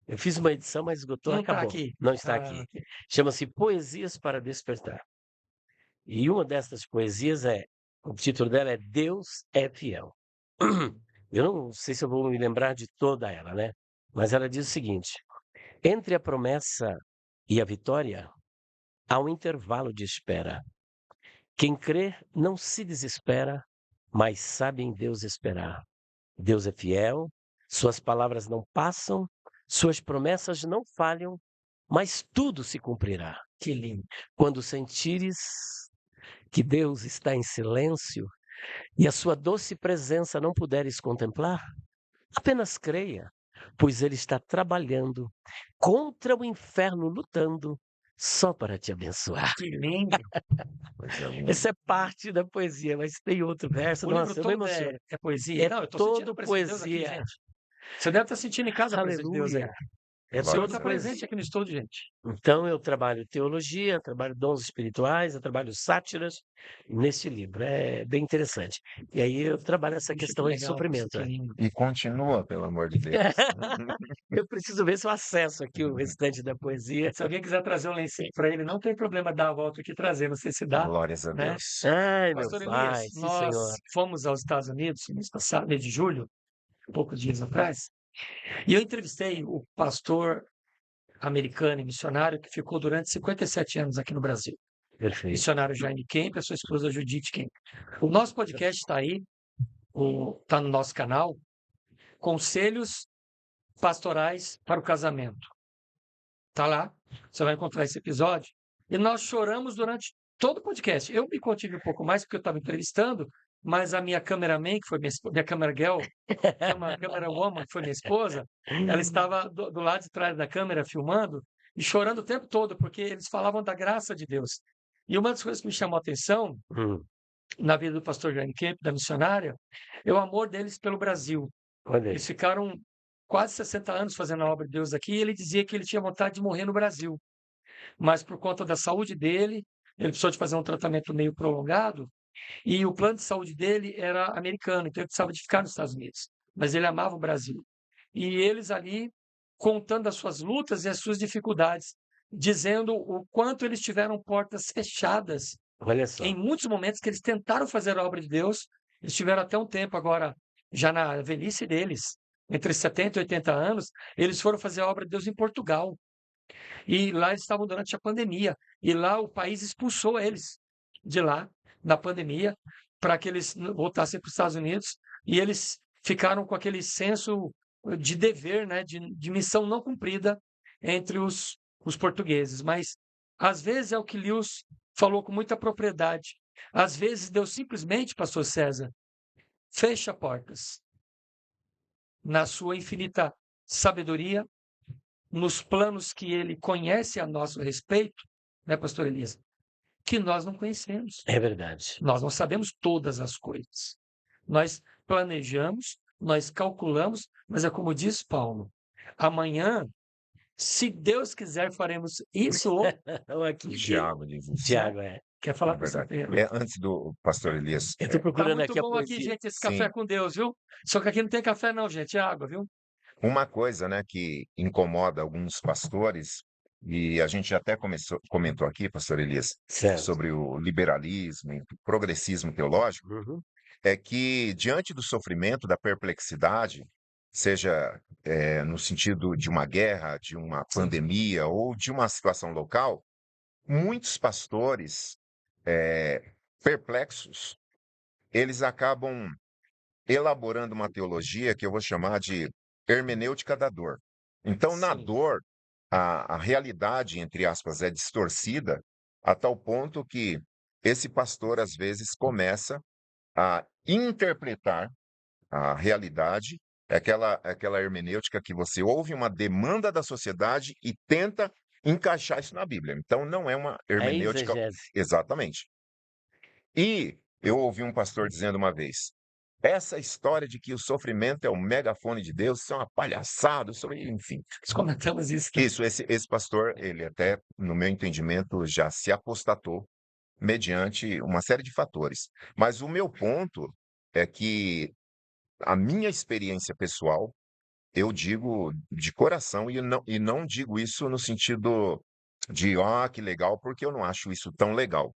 Eu fiz uma edição, mas esgotou, Não está acabou. aqui. Não está Ah, aqui. ok. Chama-se Poesias para Despertar. E uma dessas poesias o título dela é Deus é Fiel. Eu não sei se eu vou me lembrar de toda ela, né? Mas ela diz o seguinte: entre a promessa e a vitória, há um intervalo de espera. Quem crê não se desespera, mas sabe em Deus esperar. Deus é fiel, suas palavras não passam, suas promessas não falham, mas tudo se cumprirá. Que lindo. Quando sentires que Deus está em silêncio e a sua doce presença não puderes contemplar, apenas creia, pois Ele está trabalhando contra o inferno, lutando só para te abençoar. Que lindo. Coisa linda. Essa é parte da poesia, mas tem outro verso, O nossa, livro eu me todo emociono. é poesia? É Não, eu estou sentindo todo a presença de Deus aqui, poesia. gente. Você deve estar sentindo em casa a presença de Deus aí. Aleluia. É O Senhor Glória todo está a Deus. presente aqui no estúdio, gente. Então eu trabalho teologia, eu trabalho dons espirituais, eu trabalho sátiras nesse livro. É bem interessante. E aí eu trabalho essa Puxa, que questão aí de legal, sofrimento. que lindo. E continua, pelo amor de Deus. Eu preciso ver se eu acesso aqui o restante da poesia. Se alguém quiser trazer um lencinho para ele, não tem problema dar a volta aqui e trazer. Não sei se dá, Glórias a né? Deus. Ai, meu Pastor pai, Elias, sim, nós senhor. fomos aos Estados Unidos mês passado, mês de julho, poucos dias atrás, e eu entrevistei o pastor americano e missionário que ficou durante 57 anos aqui no Brasil. Perfeito. Missionário Jaime Kemp, a sua esposa Judith Kemp. O nosso podcast está aí, está no nosso canal, Conselhos Pastorais para o Casamento. Está lá, você vai encontrar esse episódio. E nós choramos durante todo o podcast. Eu me contive um pouco mais porque eu estava entrevistando, mas a minha cameraman, que foi minha câmera girl, câmera woman, que foi minha esposa, ela estava do lado de trás da câmera filmando e chorando o tempo todo, porque eles falavam da graça de Deus. E uma das coisas que me chamou a atenção Hum, na vida do pastor Jaime Kemp, da missionária, é o amor deles pelo Brasil. olha aí. Eles ficaram quase 60 anos fazendo a obra de Deus aqui, e ele dizia que ele tinha vontade de morrer no Brasil. Mas por conta da saúde dele, ele precisou de fazer um tratamento meio prolongado, e o plano de saúde dele era americano, então ele precisava de ficar nos Estados Unidos. Mas ele amava o Brasil. E eles ali, contando as suas lutas e as suas dificuldades, dizendo o quanto eles tiveram portas fechadas Olha só. em muitos momentos que eles tentaram fazer a obra de Deus. Eles tiveram até um tempo agora, já na velhice deles, entre 70 e 80 anos, eles foram fazer a obra de Deus em Portugal. E lá eles estavam durante a pandemia. E lá o país expulsou eles de lá, na pandemia, para que eles voltassem para os Estados Unidos. E eles ficaram com aquele senso de dever, né, de missão não cumprida entre os portugueses. Mas, às vezes, é o que Lewis falou com muita propriedade. Às vezes, Deus simplesmente, pastor César, fecha portas na sua infinita sabedoria, nos planos que ele conhece a nosso respeito, né, pastor Elias, que nós não conhecemos. É verdade. Nós não sabemos todas as coisas. Nós planejamos, nós calculamos, mas é como diz Paulo, amanhã, se Deus quiser, faremos isso ou Aqui, Tiago diz isso. Tiago, é. quer falar É para você? verdade. Antes do pastor Elias, Eu estou Tá procurando muito aqui a bom aqui, poesia. gente, esse Sim. café com Deus, viu? Só que aqui não tem café não, gente, é água, viu? uma coisa, né, que incomoda alguns pastores e a gente até comentou aqui, pastor Elias, Certo. sobre o liberalismo e o progressismo teológico, Uhum. é que diante do sofrimento, da perplexidade, seja no sentido de uma guerra, de uma Sim. pandemia ou de uma situação local, muitos pastores perplexos, eles acabam elaborando uma teologia que eu vou chamar de hermenêutica da dor. Então, na Sim. dor, a realidade, entre aspas, é distorcida a tal ponto que esse pastor, às vezes, começa a interpretar a realidade, aquela hermenêutica que você ouve uma demanda da sociedade e tenta encaixar isso na Bíblia. Então, não é uma É hermenêutica exegese. exatamente. E eu ouvi um pastor dizendo uma vez: essa história de que o sofrimento é o megafone de Deus, isso é uma palhaçada, enfim. Nós comentamos isso também. Isso, esse pastor, ele até, no meu entendimento, já se apostatou mediante uma série de fatores. Mas o meu ponto é que a minha experiência pessoal, eu digo de coração e não digo isso no sentido de, que legal, porque eu não acho isso tão legal.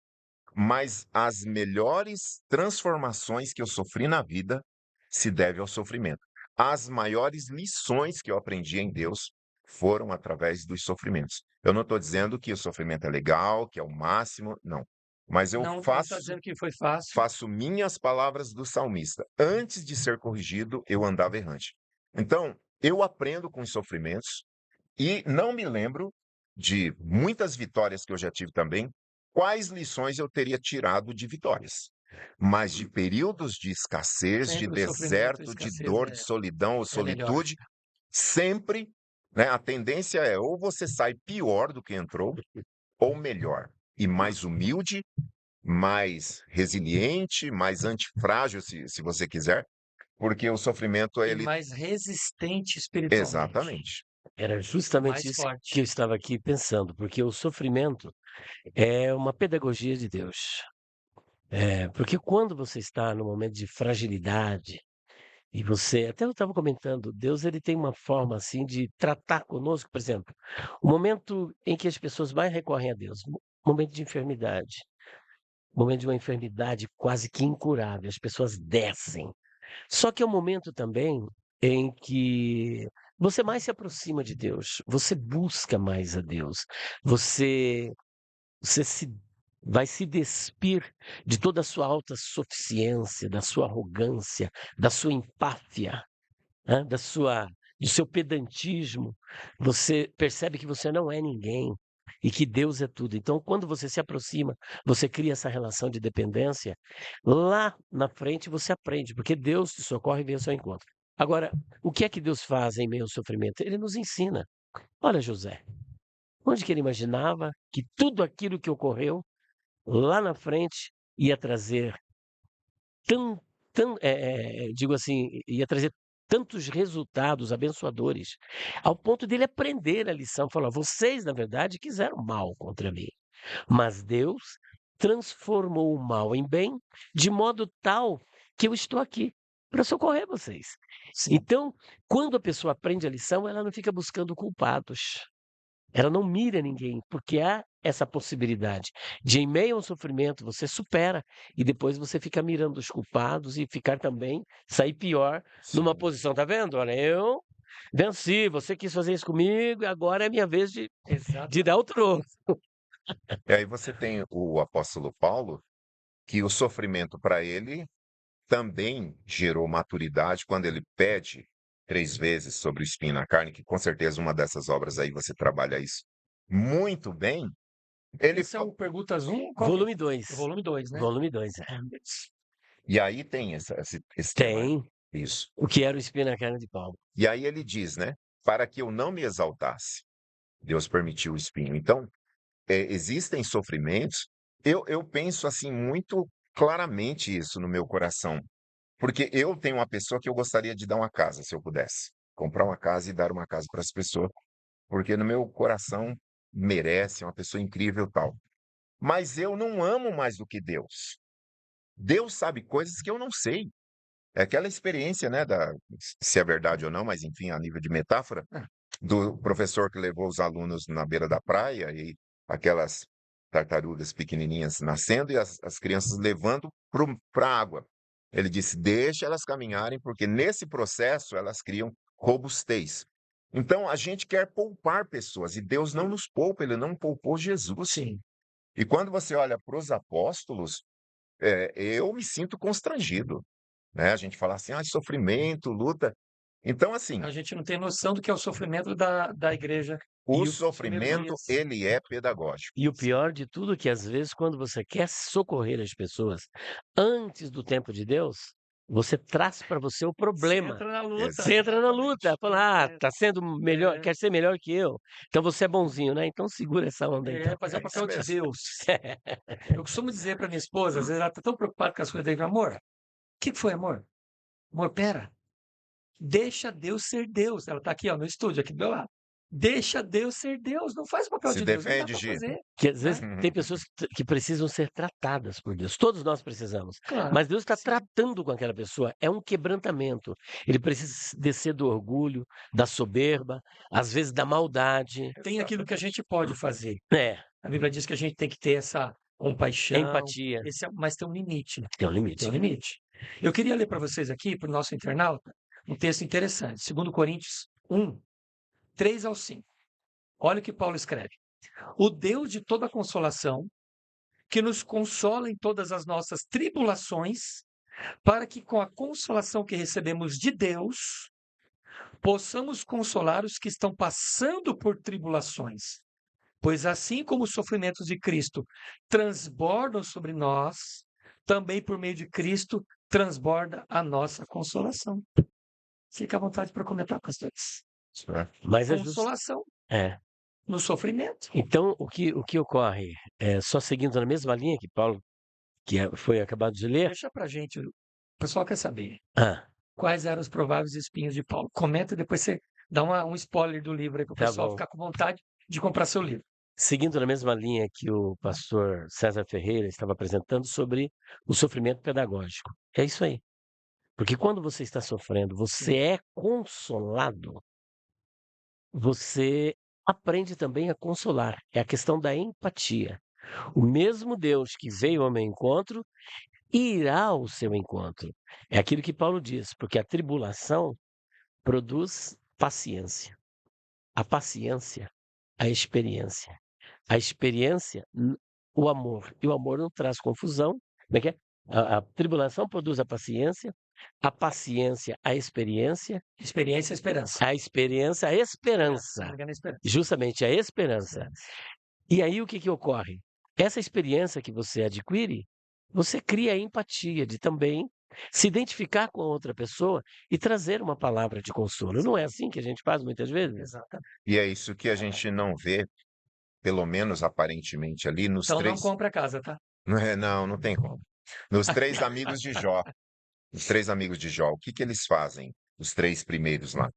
Mas as melhores transformações que eu sofri na vida se deve ao sofrimento. As maiores lições que eu aprendi em Deus foram através dos sofrimentos. Eu não estou dizendo que o sofrimento é legal, que é o máximo, não. Mas eu Não está dizendo que foi fácil. faço minhas palavras do salmista. Antes de ser corrigido, eu andava errante. Então, eu aprendo com os sofrimentos e não me lembro de muitas vitórias que eu já tive também, quais lições eu teria tirado de vitórias. Mas de períodos de escassez, de Sempre o sofrimento, a deserto, de escassez dor, de solidão ou é melhor. solitude, sempre, né, a tendência é ou você sai pior do que entrou, ou melhor, e mais humilde, mais resiliente, mais antifrágil, se você quiser, porque o sofrimento, E ele... mais resistente espiritualmente. Exatamente. Era justamente Mais isso forte. que eu estava aqui pensando, porque o sofrimento é uma pedagogia de Deus. Porque quando você está num momento de fragilidade e você até eu estava comentando, Deus ele tem uma forma assim de tratar conosco, por exemplo, o momento em que as pessoas mais recorrem a Deus, momento de enfermidade, momento de uma enfermidade quase que incurável, as pessoas descem. Só que é um momento também em que você mais se aproxima de Deus, você busca mais a Deus, você você se vai se despir de toda a sua autossuficiência, da sua arrogância, da sua empáfia, da sua do seu pedantismo. Você percebe que você não é ninguém e que Deus é tudo. Então, quando você se aproxima, você cria essa relação de dependência, lá na frente você aprende, porque Deus te socorre e vem ao seu encontro. Agora, o que é que Deus faz em meio ao sofrimento? Ele nos ensina. Olha, José, onde que ele imaginava que tudo aquilo que ocorreu lá na frente ia trazer tão digo assim, ia trazer tantos resultados abençoadores, ao ponto dele aprender a lição, falar: "Vocês, na verdade, quiseram mal contra mim, mas Deus transformou o mal em bem, de modo tal que eu estou aqui para socorrer vocês". Sim. Então, quando a pessoa aprende a lição, ela não fica buscando culpados. Ela não mira ninguém, porque há essa possibilidade de, em meio ao sofrimento, você supera e depois você fica mirando os culpados e ficar também, sair pior numa Sim. posição. Tá vendo? Olha, eu venci, você quis fazer isso comigo, e agora é minha vez de dar o troco. E aí você tem o apóstolo Paulo, que o sofrimento para ele também gerou maturidade quando ele pede 3 vezes sobre o espinho na carne, que com certeza uma dessas obras aí você trabalha isso muito bem. Ele Esse é fa o Perguntas 1? Qual que é? Volume 2. O volume 2, né? Volume 2. e aí tem esse tema, né. Tem Isso. o que era o espinho na carne de Paulo. E aí ele diz, né: "Para que eu não me exaltasse, Deus permitiu o espinho". Então, existem sofrimentos, eu penso, assim, muito claramente isso no meu coração, porque eu tenho uma pessoa que eu gostaria de dar uma casa, se eu pudesse. Comprar uma casa e dar uma casa para essa pessoa, porque no meu coração merece, é uma pessoa incrível, tal. Mas eu não amo mais do que Deus. Deus sabe coisas que eu não sei. É aquela experiência, né, se é verdade ou não, mas enfim, a nível de metáfora, do professor que levou os alunos na beira da praia e aquelas tartarugas pequenininhas nascendo e as crianças levando para a água. Ele disse: deixa elas caminharem, porque nesse processo elas criam robustez. Então a gente quer poupar pessoas e Deus não nos poupa, ele não poupou Jesus. Sim. E quando você olha para os apóstolos, eu me sinto constrangido, né? A gente fala assim, sofrimento, luta. Então, assim, A gente não tem noção do que é o sofrimento da igreja o e os primeiros sofrimento, dias. ele é pedagógico. E o pior de tudo é que, às vezes, quando você quer socorrer as pessoas antes do tempo de Deus, você traz para você o Você problema. entra na luta. Você entra na luta, exatamente. fala: É, tá sendo melhor, é, quer ser melhor que eu. Então você é bonzinho, né? Então segura essa onda então. mas é o É isso papel de mesmo. Deus. Eu costumo dizer para minha esposa, às vezes ela está tão preocupada com as coisas dele, amor, o que foi, amor? Amor, pera, deixa Deus ser Deus. Ela está aqui, ó, no estúdio, aqui do meu lado. Deixa Deus ser Deus, não faz o papel Se de Deus, não dá defende, para Gi. fazer, Que às vezes né? tem pessoas que precisam ser tratadas por Deus. Todos nós precisamos. Claro, Mas Deus está sim. tratando com aquela pessoa. É um quebrantamento. Ele precisa descer do orgulho, da soberba, às vezes da maldade. Tem aquilo que a gente pode fazer. É, A Bíblia diz que a gente tem que ter essa compaixão, empatia. mas tem um limite, né? Tem um Tem limite. um limite. Eu queria ler para vocês aqui, para o nosso internauta, um texto interessante, 2 Coríntios 1, 3 ao 5. Olha o que Paulo escreve. O Deus de toda consolação, que nos consola em todas as nossas tribulações, para que com a consolação que recebemos de Deus, possamos consolar os que estão passando por tribulações. Pois assim como os sofrimentos de Cristo transbordam sobre nós, também por meio de Cristo transborda a nossa consolação. Fica à vontade para comentar, pastores. Mas é justo. Consolação É. no sofrimento. Então, o que ocorre? Só seguindo na mesma linha que Paulo, foi acabado de ler. Deixa para a gente, o pessoal quer saber Ah, quais eram os prováveis espinhos de Paulo. Comenta e depois você dá um spoiler do livro aí para o tá pessoal bom. ficar com vontade de comprar seu livro. Seguindo na mesma linha que o pastor César Ferreira estava apresentando sobre o sofrimento pedagógico. É isso aí. Porque quando você está sofrendo, você é consolado, você aprende também a consolar. É a questão da empatia. O mesmo Deus que veio ao meu encontro irá ao seu encontro. É aquilo que Paulo diz, porque a tribulação produz paciência. A paciência, a experiência. A experiência, o amor. E o amor não traz confusão. Como é que é? A tribulação produz a paciência, a experiência, Experiência e esperança. a experiência, a esperança. Não engana a esperança. Justamente a esperança. E aí o que ocorre? Essa experiência que você adquire, você cria a empatia de também se identificar com a outra pessoa e trazer uma palavra de consolo. Não é assim que a gente faz muitas vezes? Exatamente. E é isso que a gente não vê, pelo menos aparentemente ali, nos Então não três. compra a casa, tá? Não tem como. Nos três amigos de Jó. Os três amigos de Jó, o que que eles fazem? Os três primeiros lá.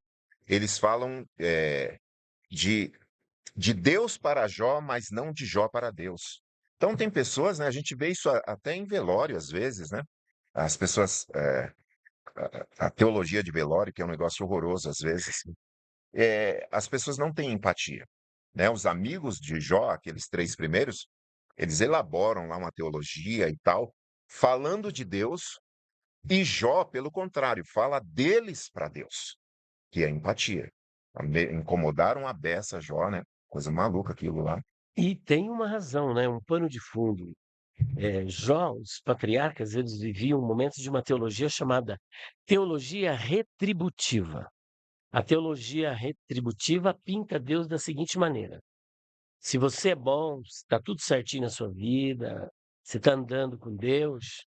Eles falam de, de Deus para Jó, mas não de Jó para Deus. Então tem pessoas, né? A gente vê isso até em velório às vezes, né? As pessoas, a teologia de velório, que é um negócio horroroso às vezes, as pessoas não têm empatia, né? Os amigos de Jó, aqueles três primeiros, eles elaboram lá uma teologia e tal, falando de Deus, e Jó, pelo contrário, fala deles para Deus, que é empatia. Incomodaram a beça Jó, né? Coisa maluca aquilo lá. E tem uma razão, né? Um pano de fundo. Jó, os patriarcas, eles viviam momentos de uma teologia chamada teologia retributiva. A teologia retributiva pinta Deus da seguinte maneira: se você é bom, está tudo certinho na sua vida, você está andando com Deus,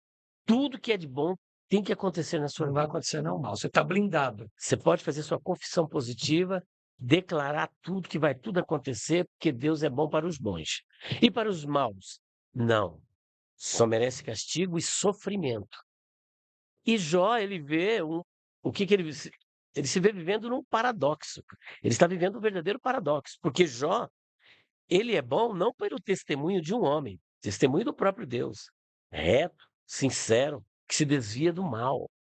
tudo que é de bom tem que acontecer na sua Não vai vida. acontecer não mal. Você está blindado. Você pode fazer sua confissão positiva, declarar tudo que vai tudo acontecer, porque Deus é bom para os bons. E para os maus? Não. Só merece castigo e sofrimento. E Jó, ele vê o que ele se vê vivendo num paradoxo. Ele está vivendo um verdadeiro paradoxo, porque Jó, ele é bom não pelo testemunho de um homem, testemunho do próprio Deus, reto, sincero, que se desvia do mal.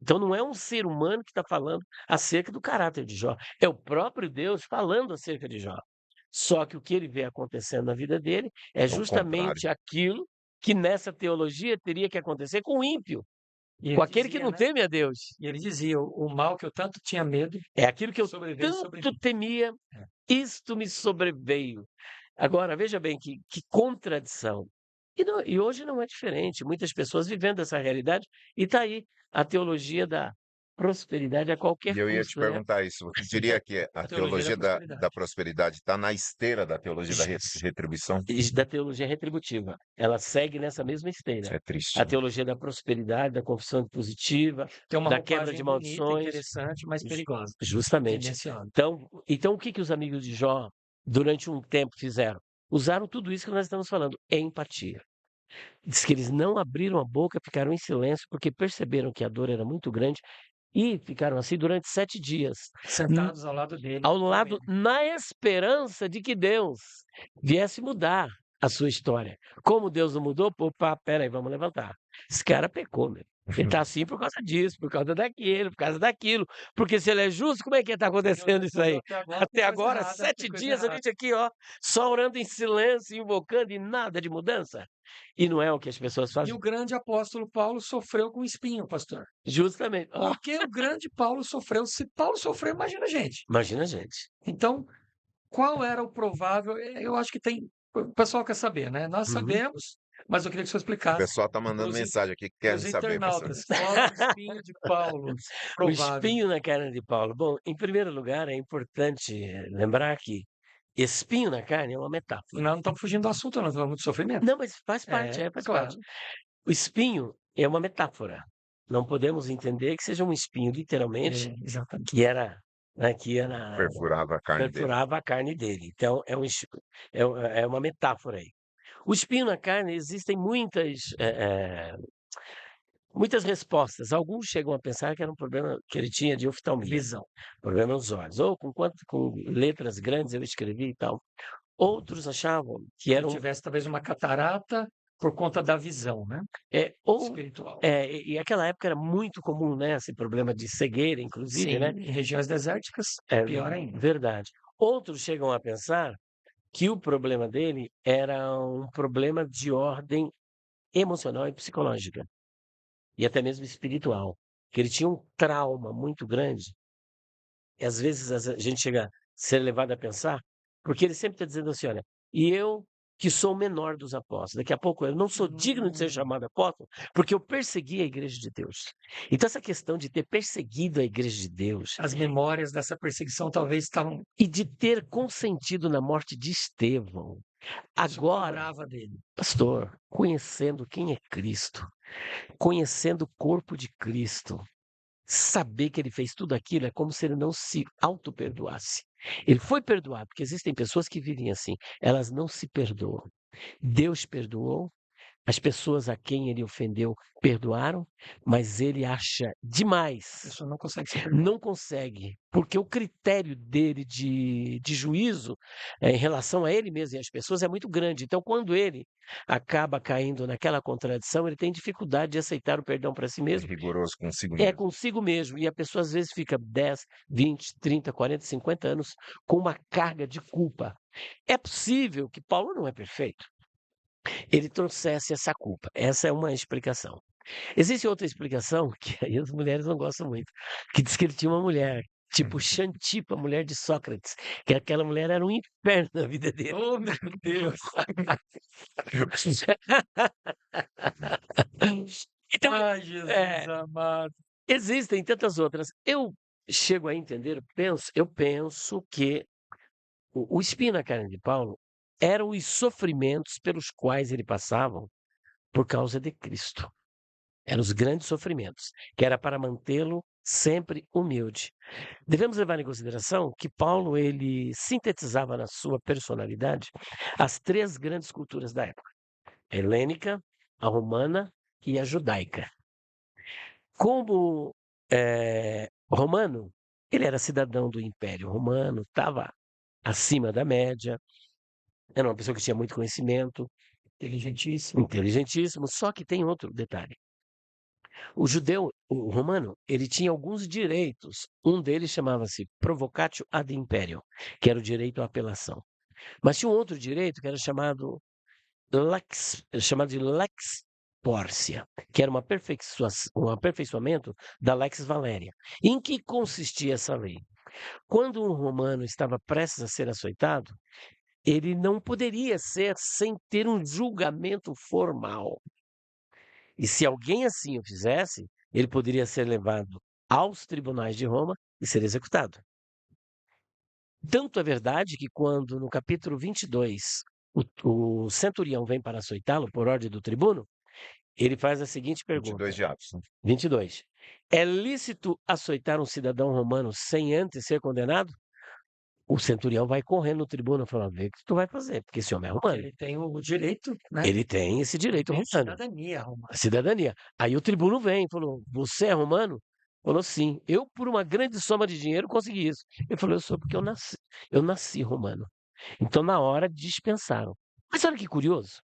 Então não é um ser humano que está falando acerca do caráter de Jó, é o próprio Deus falando acerca de Jó. Só que o que ele vê acontecendo na vida dele é É o contrário. justamente aquilo que nessa teologia teria que acontecer com o ímpio, E com ele aquele que dizia, não né? teme a Deus. E ele dizia: o mal que eu tanto tinha medo É aquilo que eu sobreveio sobre tanto mim. temia, É. isto me sobreveio. Agora, veja bem que contradição. E hoje não é diferente. Muitas pessoas vivendo essa realidade, e está aí a teologia da prosperidade a qualquer E eu ia te custo, né? perguntar isso. Você diria que a A teologia da teologia da prosperidade. prosperidade está na esteira da teologia da J- retribuição? Da teologia retributiva. Ela segue nessa mesma esteira. Isso é triste, A né? teologia da prosperidade, da confissão positiva, Tem uma da quebra de roupagem bonita, maldições. interessante, mas Ju- perigosa. Justamente. Tendenciosa. Então, o que os amigos de Jó, durante um tempo, fizeram? Usaram tudo isso que nós estamos falando, empatia. Diz que eles não abriram a boca, ficaram em silêncio, porque perceberam que a dor era muito grande e ficaram assim durante 7 dias, n- Sentados ao lado dele, ao lado, comendo. na esperança de que Deus viesse mudar a sua história. Como Deus não mudou, opa, peraí, vamos levantar. Esse cara pecou, meu. Ele está assim por causa disso, por causa daquilo, por causa daquilo. Porque se ele é justo, como é que está Deus acontecendo isso respondeu aí? até agora, Até tem coisa agora, errada, tem 7 coisa dias a errada. gente aqui, ó, só orando em silêncio, invocando e nada de mudança. E não é o que as pessoas E fazem. o grande apóstolo Paulo sofreu com espinho, pastor. Justamente. Ó, Por que o grande Paulo sofreu? Se Paulo sofreu, imagina a gente. imagina, gente. Então, qual era o provável? Eu acho que tem. O pessoal quer saber, né? Nós Uhum. sabemos, mas eu queria que o senhor O explicasse pessoal está mandando para mensagem aqui que querem os saber, pastor. internautas qual é o espinho de Paulo O provável. espinho na carne de Paulo. Bom, em primeiro lugar, é importante lembrar que espinho na carne é uma metáfora. Nós não estamos fugindo do assunto, nós falamos de sofrimento. Não, mas faz parte, É, faz parte. claro. O espinho é uma metáfora. Não podemos entender que seja um espinho, literalmente, É, exatamente. que era, né, que era, Perfurava a carne dele. perfurava a carne dele. Então, é uma metáfora aí. O espinho na carne, existem muitas respostas. Alguns chegam a pensar que era um problema que ele tinha de oftalmia, Visão. problema nos olhos. Ou com letras grandes eu escrevi e tal. Outros achavam que Que era tivesse talvez uma catarata por conta da visão, né? ou Espiritual. e aquela época era muito comum, né, esse problema de cegueira, inclusive, Sim, né? em regiões desérticas, É pior ainda. verdade. Outros chegam a pensar que o problema dele era um problema de ordem emocional e psicológica, e até mesmo espiritual, que ele tinha um trauma muito grande. E às vezes a gente chega a ser levado a pensar, porque ele sempre está dizendo assim: olha, e eu que sou o menor dos apóstolos, daqui a pouco eu não sou digno de ser chamado apóstolo, porque eu persegui a igreja de Deus. Então, essa questão de ter perseguido a igreja de Deus As memórias dessa perseguição talvez estavam e de ter consentido na morte de Estevão, agora, brava dele. pastor, conhecendo quem é Cristo, conhecendo o corpo de Cristo, saber que ele fez tudo aquilo é como se ele não se auto-perdoasse. Ele foi perdoado, porque existem pessoas que vivem assim, elas não se perdoam. Deus perdoou, as pessoas a quem ele ofendeu perdoaram, mas ele acha A demais, pessoa não consegue se perdoar. não consegue, porque o critério dele de juízo em relação a ele mesmo e às pessoas é muito grande. Então, quando ele acaba caindo naquela contradição, ele tem dificuldade de aceitar o perdão para si É mesmo. rigoroso consigo É mesmo. consigo mesmo. E a pessoa às vezes fica 10, 20, 30, 40, 50 anos com uma carga de culpa. É possível que Paulo não é perfeito. Ele trouxesse essa culpa. Essa é uma explicação. Existe outra explicação, que aí as mulheres não gostam muito, que diz que ele tinha uma mulher, tipo Xantipa, mulher de Sócrates, que aquela mulher era um inferno na vida dele. Oh, meu Deus! Então, Ai, Jesus é, amado. existem tantas outras. Eu chego a entender, eu penso que o espinho na carne de Paulo eram os sofrimentos pelos quais ele passava por causa de Cristo. Eram os grandes sofrimentos, que era para mantê-lo sempre humilde. Devemos levar em consideração que Paulo ele sintetizava na sua personalidade as 3 grandes culturas da época: a helênica, a romana e a judaica. Como romano, ele era cidadão do Império Romano, estava acima da média, era uma pessoa que tinha muito conhecimento, Inteligentíssimo. inteligentíssimo, só que tem outro detalhe. O romano, ele tinha alguns direitos. Um deles chamava-se provocatio ad imperium, que era o direito à apelação. Mas tinha um outro direito que era chamado de lex Pórcia, que era um aperfeiçoamento da Lex Valéria. Em que consistia essa lei? Quando um romano estava prestes a ser açoitado, ele não poderia ser sem ter um julgamento formal. E se alguém assim o fizesse, ele poderia ser levado aos tribunais de Roma e ser executado. Tanto é verdade que quando no capítulo 22 o centurião vem para açoitá-lo por ordem do tribuno, ele faz a seguinte pergunta. 22 de Atos. 22. É lícito açoitar um cidadão romano sem antes ser condenado? O centurião vai correndo no tribuno falando, vê o que tu vai fazer, porque esse homem é romano. Ele tem o direito, né? Ele tem esse direito Tem romano. cidadania romana. A cidadania. Aí o tribuno vem e falou, você é romano? Falou, sim. Eu, por uma grande soma de dinheiro, consegui isso. Ele falou, eu sou porque eu nasci romano. Então, na hora, dispensaram. Mas olha que curioso.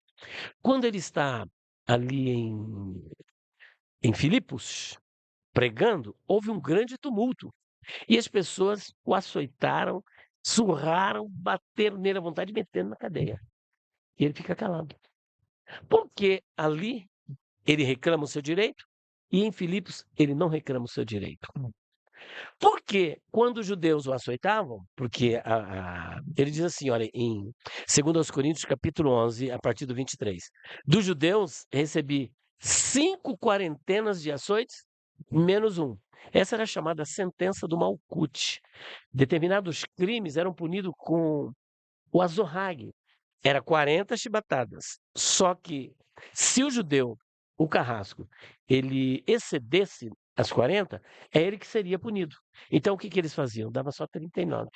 Quando ele está ali em Filipos, pregando, houve um grande tumulto. E as pessoas o açoitaram, surraram, bateram nele à vontade e meteram na cadeia. E ele fica calado. Porque ali ele reclama o seu direito e em Filipos ele não reclama o seu direito. Porque quando os judeus o açoitavam, porque ele diz assim, olha, em 2 Coríntios capítulo 11, a partir do 23, dos judeus recebi 5 quarentenas de açoites, menos um. Essa era a chamada sentença do Malkut. Determinados crimes eram punidos com o azorrague. Era 40 chibatadas. Só que se o judeu, o carrasco, ele excedesse as 40, é ele que seria punido. Então o que eles faziam? Dava só 39.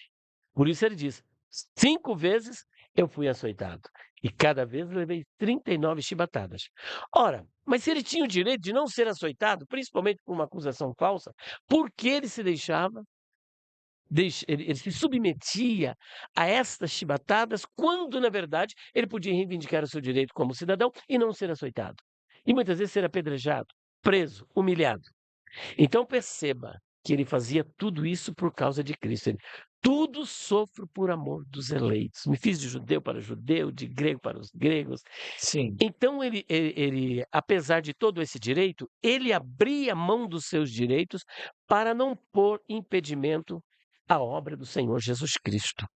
Por isso ele diz: 5 vezes eu fui açoitado. E cada vez eu levei 39 chibatadas. Ora, mas se ele tinha o direito de não ser açoitado, principalmente por uma acusação falsa, por que ele se deixava? Ele se submetia a estas chibatadas, quando, na verdade, ele podia reivindicar o seu direito como cidadão e não ser açoitado. E muitas vezes ser apedrejado, preso, humilhado. Então perceba que ele fazia tudo isso por causa de Cristo. Ele, tudo sofro por amor dos eleitos. Me fiz de judeu para judeu, de grego para os gregos. Sim. Então ele, apesar de todo esse direito, ele abria mão dos seus direitos para não pôr impedimento à obra do Senhor Jesus Cristo.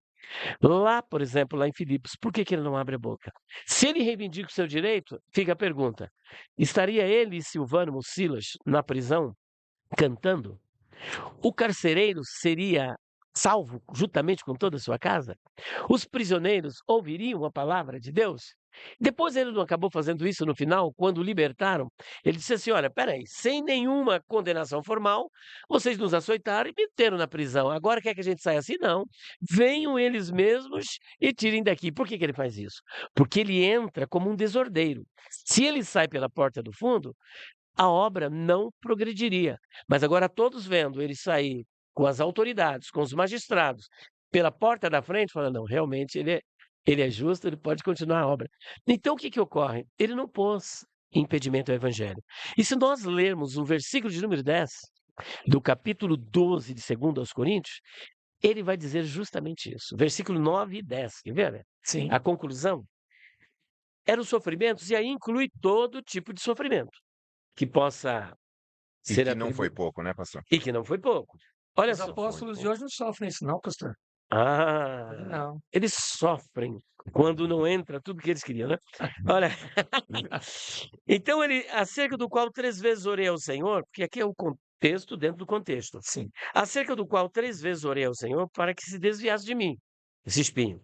Lá, por exemplo, lá em Filipos, por que ele não abre a boca? Se ele reivindica o seu direito, fica a pergunta: estaria ele e Silvano Silas na prisão cantando? O carcereiro seria salvo juntamente com toda a sua casa? Os prisioneiros ouviriam a palavra de Deus? Depois ele não acabou fazendo isso no final, quando o libertaram. Ele disse assim: olha, peraí, sem nenhuma condenação formal, vocês nos açoitaram e meteram na prisão. Agora quer que a gente saia assim? Não. Venham eles mesmos e tirem daqui. Por que ele faz isso? Porque ele entra como um desordeiro. Se ele sai pela porta do fundo, a obra não progrediria. Mas agora todos vendo ele sair com as autoridades, com os magistrados, pela porta da frente, falando, não, realmente ele é justo, ele pode continuar a obra. Então o que ocorre? Ele não pôs impedimento ao evangelho. E se nós lermos o versículo de número 10, do capítulo 12 de 2 aos Coríntios, ele vai dizer justamente isso. Versículo 9 e 10, quer ver? Né? Sim. A conclusão eram os sofrimentos, e aí inclui todo tipo de sofrimento que possa E ser que não foi atribuído. pouco, né, pastor? E que não foi pouco. Olha Os só. apóstolos de hoje não sofrem isso, não, pastor. Não. Eles sofrem quando não entra tudo que eles queriam, né? Olha, então ele, acerca do qual 3 vezes orei ao Senhor, porque aqui é o contexto dentro do contexto. Sim. Acerca do qual 3 vezes orei ao Senhor para que se desviasse de mim, esse espinho.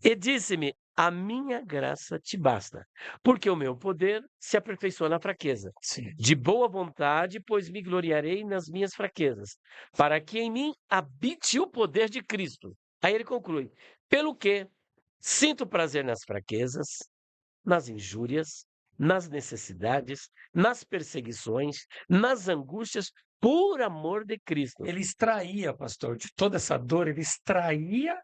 E disse-me, a minha graça te basta, porque o meu poder se aperfeiçoa na fraqueza. Sim. De boa vontade, pois me gloriarei nas minhas fraquezas, para que em mim habite o poder de Cristo. Aí ele conclui, pelo que sinto prazer nas fraquezas, nas injúrias, nas necessidades, nas perseguições, nas angústias, por amor de Cristo. Ele extraía, pastor, de toda essa dor, ele extraía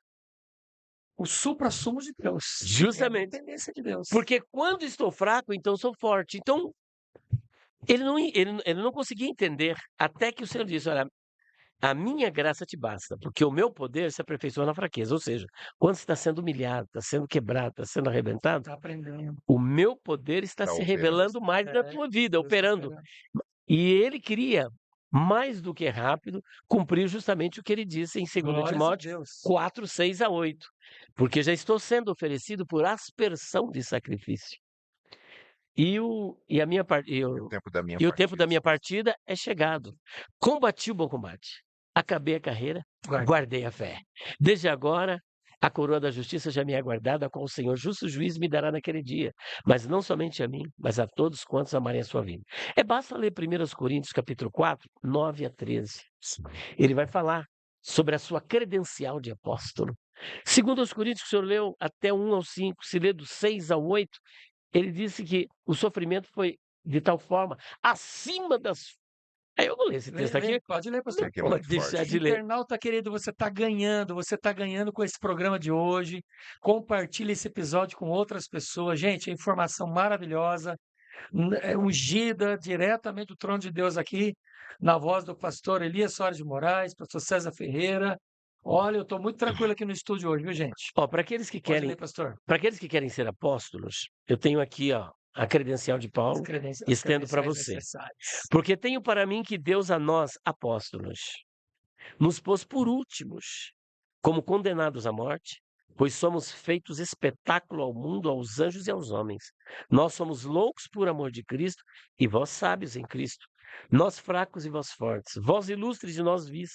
o suprassumo de Deus. Justamente. É a dependência de Deus. Porque quando estou fraco, então sou forte. Então, ele não conseguia entender, até que o Senhor disse: "Olha, a minha graça te basta, porque o meu poder se aperfeiçoa na fraqueza." Ou seja, quando você está sendo humilhado, está sendo quebrado, está sendo arrebentado, Está aprendendo. o meu poder está Tá se operando. revelando mais na É, tua vida, Deus está operando. operando. E ele queria, mais do que rápido, cumprir justamente o que ele disse em 2 Glórias a Timóteo Deus. 4, 6 a 8. Porque já estou sendo oferecido por aspersão de sacrifício. E a minha parte, E o tempo da minha e o tempo da minha partida. partida é chegado. Combati o bom combate, acabei a carreira, Guarda. guardei a fé. Desde agora, a coroa da justiça já me é aguardada, a qual o Senhor, justo juiz, me dará naquele dia. Mas não somente a mim, mas a todos quantos amarem a sua vida. Basta ler 1 Coríntios capítulo 4, 9 a 13. Sim. Ele vai falar sobre a sua credencial de apóstolo. Segundo os Coríntios, que o senhor leu até 1 ao 5, se lê do 6 ao 8, ele disse que o sofrimento foi de tal forma acima das. Aí eu vou ler esse texto aqui, Pode ler, pastor. não Aqui é pode muito deixar forte. de ler. Internauta querido, você está ganhando com esse programa de hoje. Compartilhe esse episódio com outras pessoas. Gente, informação maravilhosa, ungida diretamente do trono de Deus aqui, na voz do pastor Elias Soares de Moraes, pastor César Ferreira. Olha, eu estou muito tranquilo aqui no estúdio hoje, viu, gente? Ó, para aqueles que Pode querem, ler, pastor. para aqueles que querem ser apóstolos, eu tenho aqui, ó, a credencial de As Paulo, credenciais, estendo para credenciais você. necessárias. Porque tenho para mim que Deus a nós, apóstolos, nos pôs por últimos, como condenados à morte, pois somos feitos espetáculo ao mundo, aos anjos e aos homens. Nós somos loucos por amor de Cristo, e vós sábios em Cristo. Nós fracos e vós fortes, vós ilustres e nós vis.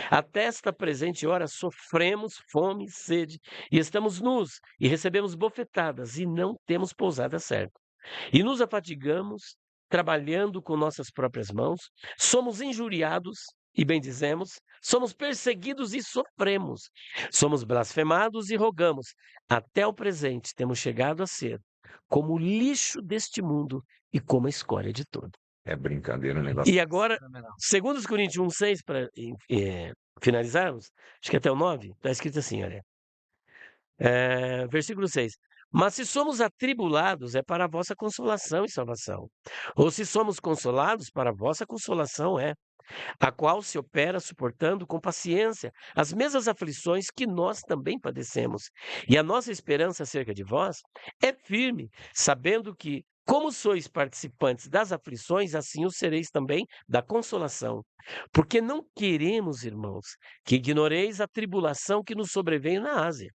Até esta presente hora sofremos fome e sede, e estamos nus, e recebemos bofetadas, e não temos pousada certa. E nos afatigamos, trabalhando com nossas próprias mãos, somos injuriados, e bendizemos, somos perseguidos e sofremos, somos blasfemados e rogamos. Até o presente temos chegado a ser como o lixo deste mundo e como a escória de todo. É brincadeira o negócio. E agora, Fenomenal. 2 Coríntios 1,6, para finalizarmos, acho que até o 9, está escrito assim, olha. Versículo 6. Mas se somos atribulados, é para a vossa consolação e salvação. Ou se somos consolados, para a vossa consolação é, a qual se opera suportando com paciência as mesmas aflições que nós também padecemos. E a nossa esperança acerca de vós é firme, sabendo que, como sois participantes das aflições, assim o sereis também da consolação. Porque não queremos, irmãos, que ignoreis a tribulação que nos sobreveio na Ásia,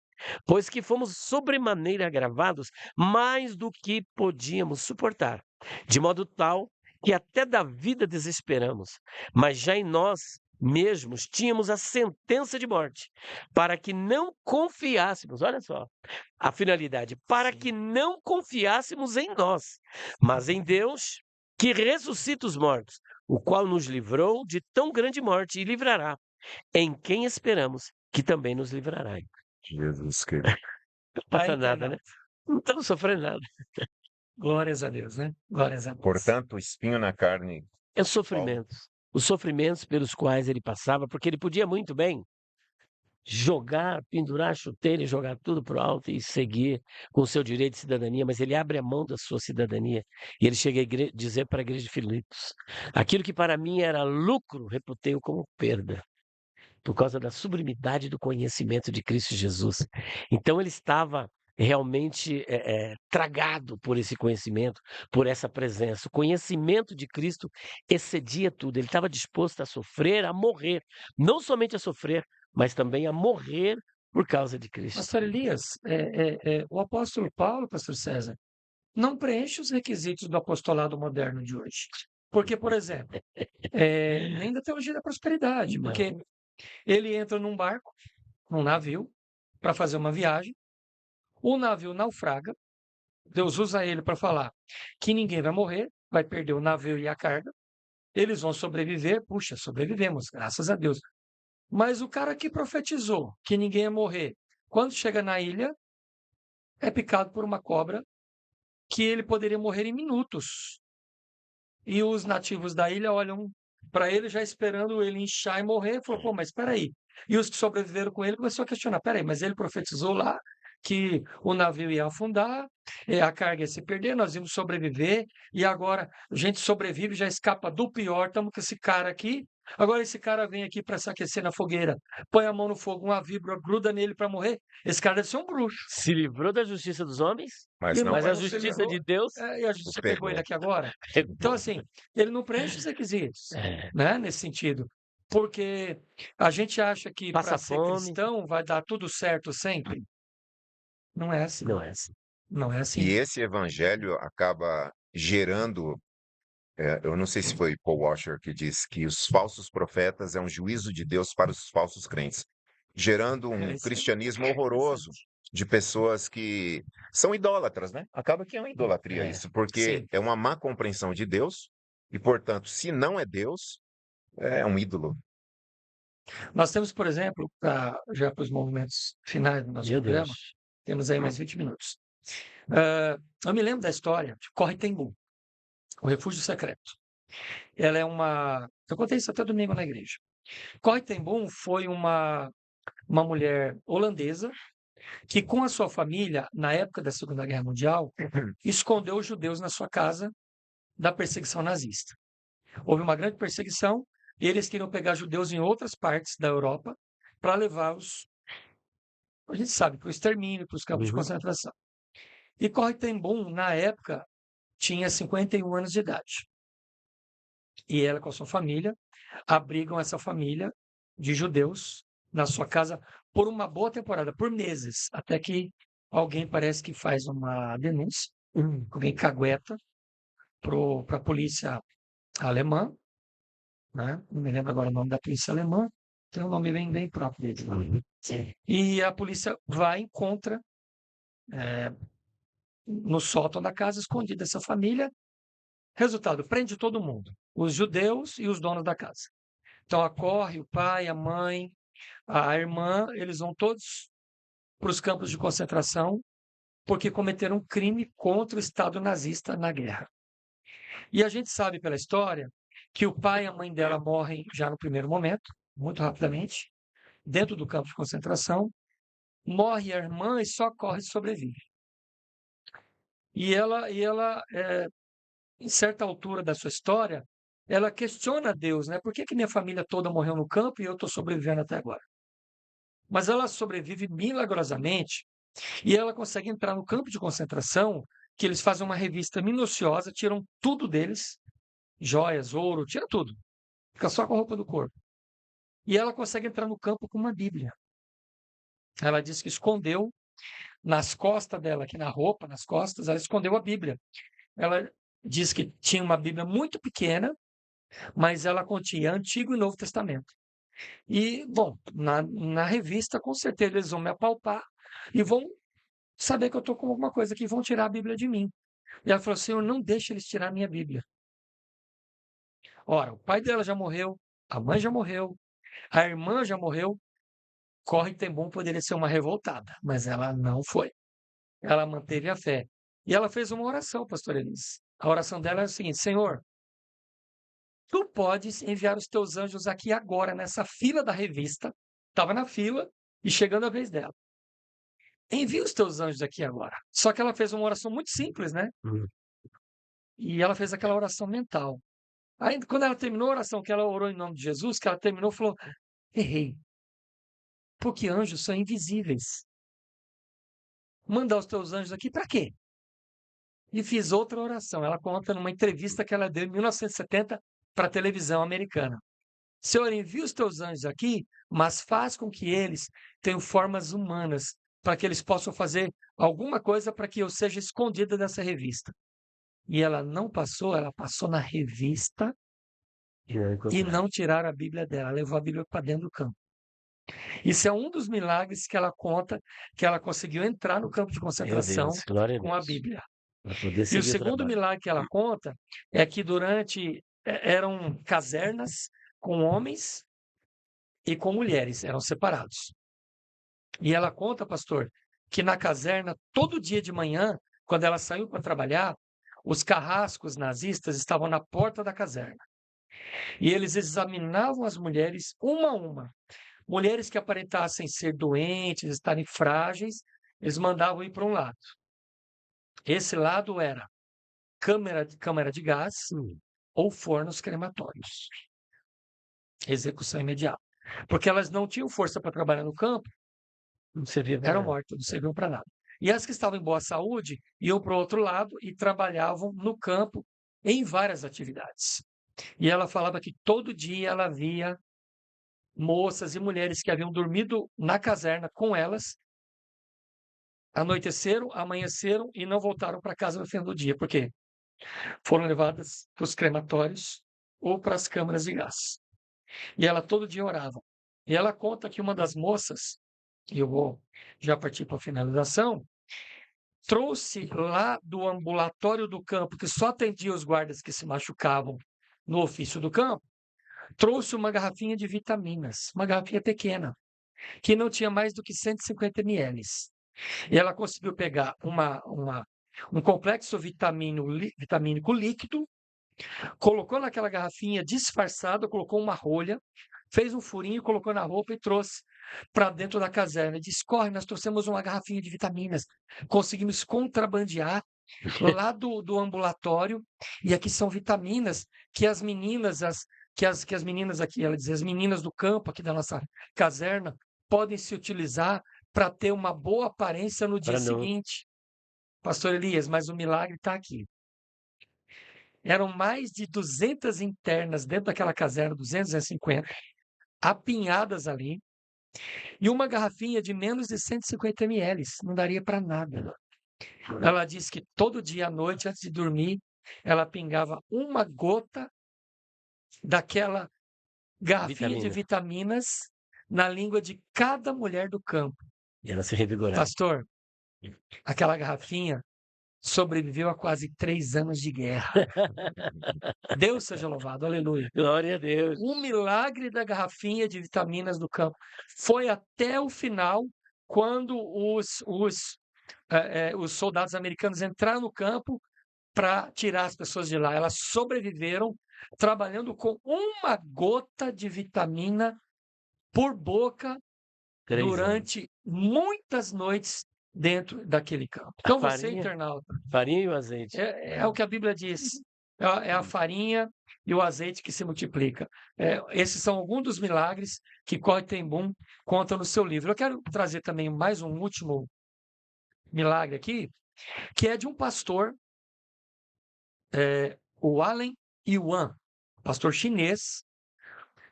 pois que fomos sobremaneira agravados mais do que podíamos suportar, de modo tal que até da vida desesperamos, mas já em nós mesmos tínhamos a sentença de morte, para que não confiássemos, olha só, a finalidade, para que não confiássemos em nós, mas em Deus, que ressuscita os mortos, o qual nos livrou de tão grande morte e livrará, em quem esperamos que também nos livrará. Jesus querido. Não passa Aí, nada, né? Não estamos sofrendo nada. Glórias a Deus, né? Glórias a Deus. Portanto, o espinho na carne. É os sofrimentos. Os sofrimentos pelos quais ele passava, porque ele podia muito bem jogar, pendurar a chuteira e jogar tudo para o alto e seguir com o seu direito de cidadania, mas ele abre a mão da sua cidadania e ele chega a dizer para a igreja de Filipos: aquilo que para mim era lucro, reputei-o como perda, por causa da sublimidade do conhecimento de Cristo Jesus. Então ele estava realmente tragado por esse conhecimento, por essa presença. O conhecimento de Cristo excedia tudo. Ele estava disposto a sofrer, a morrer. Não somente a sofrer, mas também a morrer por causa de Cristo. Pastor Elias, o apóstolo Paulo, pastor César, não preenche os requisitos do apostolado moderno de hoje. Porque, por exemplo, nem da teologia da prosperidade, Não. porque ele entra num barco, num navio, para fazer uma viagem, o navio naufraga, Deus usa ele para falar que ninguém vai morrer, vai perder o navio e a carga, eles vão sobreviver, puxa, sobrevivemos, graças a Deus. Mas o cara que profetizou que ninguém ia morrer, quando chega na ilha, é picado por uma cobra que ele poderia morrer em minutos. E os nativos da ilha olham para ele já esperando ele inchar e morrer, e falou, pô, mas espera aí. E os que sobreviveram com ele começaram a questionar, espera aí, mas ele profetizou lá que o navio ia afundar, a carga ia se perder, nós íamos sobreviver, e agora a gente sobrevive, já escapa do pior, estamos com esse cara aqui. Agora esse cara vem aqui para se aquecer na fogueira, põe a mão no fogo, uma víbora gruda nele para morrer. Esse cara deve ser um bruxo. Se livrou da justiça dos homens, Mas não mas é. a não se justiça livrou. de Deus E a justiça pegou ele Pegou. aqui agora. pegou. Então, assim, ele não preenche os requisitos, É, né, nesse sentido. Porque a gente acha que passa para ser fome. cristão vai dar tudo certo sempre. Não é assim. Não é assim. Não é E assim. esse evangelho acaba gerando, eu não sei se foi Paul Washer que disse que os falsos profetas é um juízo de Deus para os falsos crentes, gerando um Isso é cristianismo horroroso interessante. de pessoas que são idólatras, né? Acaba que é uma idolatria É, isso, porque Sim. é uma má compreensão de Deus e, portanto, se não é Deus, é um ídolo. Nós temos, por exemplo, já para os momentos finais do nosso meu programa, Deus. temos aí mais 20 minutos. Eu me lembro da história de Corre Tem-Bum, o refúgio secreto. Ela é uma. Eu contei isso até domingo na igreja. Corre Ten Boom foi uma mulher holandesa que, com a sua família, na época da Segunda Guerra Mundial, escondeu os judeus na sua casa da perseguição nazista. Houve uma grande perseguição e eles queriam pegar judeus em outras partes da Europa para levá-los, a gente sabe, para o extermínio, para os campos de Uhum. concentração. E Corre Ten Boom, na época, tinha 51 anos de idade. E ela, com a sua família, abrigam essa família de judeus na sua casa por uma boa temporada, por meses, até que alguém parece que faz uma denúncia, alguém cagueta para a polícia alemã, né? Não me lembro agora o nome da polícia alemã, tem um nome bem próprio deles. Uhum. E a polícia vai e encontra no sótão da casa escondida essa família. Resultado, prende todo mundo, os judeus e os donos da casa. Então, acorre o pai, a mãe, a irmã, eles vão todos para os campos de concentração porque cometeram um crime contra o Estado nazista na guerra. E a gente sabe pela história que o pai e a mãe dela morrem já no primeiro momento, muito rapidamente, dentro do campo de concentração. Morre a irmã e só corre e sobrevive. E ela em certa altura da sua história, ela questiona Deus, né? Por que minha família toda morreu no campo e eu estou sobrevivendo até agora? Mas ela sobrevive milagrosamente e ela consegue entrar no campo de concentração, que eles fazem uma revista minuciosa, tiram tudo deles, joias, ouro, tira tudo. Fica só com a roupa do corpo. E ela consegue entrar no campo com uma Bíblia. Ela diz que escondeu nas costas dela, aqui na roupa, nas costas, ela escondeu a Bíblia. Ela diz que tinha uma Bíblia muito pequena, mas ela continha Antigo e Novo Testamento. E, bom, na revista, com certeza, eles vão me apalpar e vão saber que eu estou com alguma coisa que vão tirar a Bíblia de mim. E ela falou, Senhor, não deixe eles tirar a minha Bíblia. Ora, o pai dela já morreu, a mãe já morreu, a irmã já morreu. Corre Tem Bom poderia ser uma revoltada, mas ela não foi. Ela manteve a fé. E ela fez uma oração, pastor Elis. A oração dela é a seguinte, Senhor, tu podes enviar os teus anjos aqui agora, nessa fila da revista. Estava na fila e chegando a vez dela. Envia os teus anjos aqui agora. Só que ela fez uma oração muito simples, né? Uhum. E ela fez aquela oração mental. Aí, quando ela terminou a oração, que ela orou em nome de Jesus, que ela terminou, falou, errei. Porque anjos são invisíveis. Mandar os teus anjos aqui para quê? E fiz outra oração. Ela conta numa entrevista que ela deu em 1970 para a televisão americana. Senhor, envia os teus anjos aqui, mas faz com que eles tenham formas humanas, para que eles possam fazer alguma coisa para que eu seja escondida dessa revista. E ela não passou, ela passou na revista e não tiraram a Bíblia dela. Ela levou a Bíblia para dentro do campo. Isso é um dos milagres que ela conta, que ela conseguiu entrar no campo de Meu concentração Deus, glória a com a Deus. Bíblia. Para poder E o seguir o segundo trabalho. milagre que ela conta é que eram casernas com homens e com mulheres, eram separados. E ela conta, pastor, que na caserna, todo dia de manhã, quando ela saiu para trabalhar, os carrascos nazistas estavam na porta da caserna. E eles examinavam as mulheres uma a uma. Mulheres que aparentassem ser doentes, estarem frágeis, eles mandavam ir para um lado. Esse lado era câmara de gás ou fornos crematórios. Execução imediata. Porque elas não tinham força para trabalhar no campo, Não servia pra eram nada. mortas, não serviam para nada. E as que estavam em boa saúde iam para o outro lado e trabalhavam no campo em várias atividades. E ela falava que todo dia ela via moças e mulheres que haviam dormido na caserna com elas, anoiteceram, amanheceram e não voltaram para casa no fim do dia. Por quê? Foram levadas para os crematórios ou para as câmaras de gás. E ela todo dia orava. E ela conta que uma das moças, e eu vou já partir para a finalização, trouxe lá do ambulatório do campo, que só atendia os guardas que se machucavam no ofício do campo, trouxe uma garrafinha de vitaminas, uma garrafinha pequena, que não tinha mais do que 150 ml. E ela conseguiu pegar um complexo vitamínico líquido, colocou naquela garrafinha disfarçada, colocou uma rolha, fez um furinho, colocou na roupa e trouxe para dentro da caserna. E disse: corre, nós trouxemos uma garrafinha de vitaminas. Conseguimos contrabandear lá do ambulatório. E aqui são vitaminas que as meninas, que as meninas aqui, ela diz, as meninas do campo aqui da nossa caserna, podem se utilizar para ter uma boa aparência no dia Pra não. seguinte. Pastor Elias, mas o milagre está aqui. Eram mais de 200 internas dentro daquela caserna, 250, apinhadas ali, e uma garrafinha de menos de 150 ml, não daria para nada. Ela disse que todo dia à noite, antes de dormir, ela pingava uma gota daquela garrafinha de Vitamina. vitaminas na língua de cada mulher do campo. E ela se revigorava. Pastor, aquela garrafinha sobreviveu a quase 3 anos de guerra. Deus seja louvado, aleluia. Glória a Deus. O milagre da garrafinha de vitaminas do campo foi até o final, quando os soldados americanos entraram no campo para tirar as pessoas de lá. Elas sobreviveram trabalhando com uma gota de vitamina por boca 3 anos. durante muitas noites dentro daquele campo. Então você, farinha? internauta, Farinha e o azeite. é o que a Bíblia diz. É a farinha e o azeite que se multiplica. Esses são alguns dos milagres que Corrie ten Boom conta no seu livro. Eu quero trazer também mais um último milagre aqui, que é de um pastor, o Allen Yuan, pastor chinês,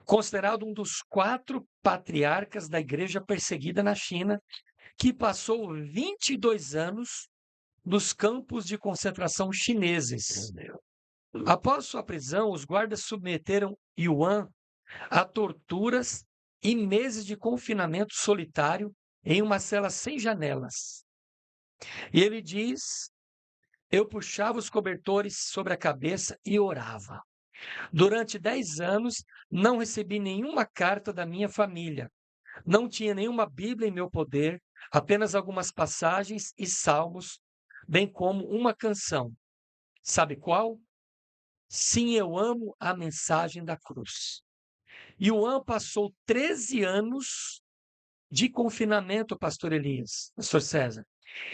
considerado um dos 4 patriarcas da igreja perseguida na China, que passou 22 anos nos campos de concentração chineses. Após sua prisão, os guardas submeteram Yuan a torturas e meses de confinamento solitário em uma cela sem janelas. E ele diz: eu puxava os cobertores sobre a cabeça e orava. Durante 10 anos, não recebi nenhuma carta da minha família. Não tinha nenhuma Bíblia em meu poder, apenas algumas passagens e salmos, bem como uma canção. Sabe qual? Sim, eu amo a mensagem da cruz. Yuan passou 13 anos de confinamento, pastor Elias, pastor César,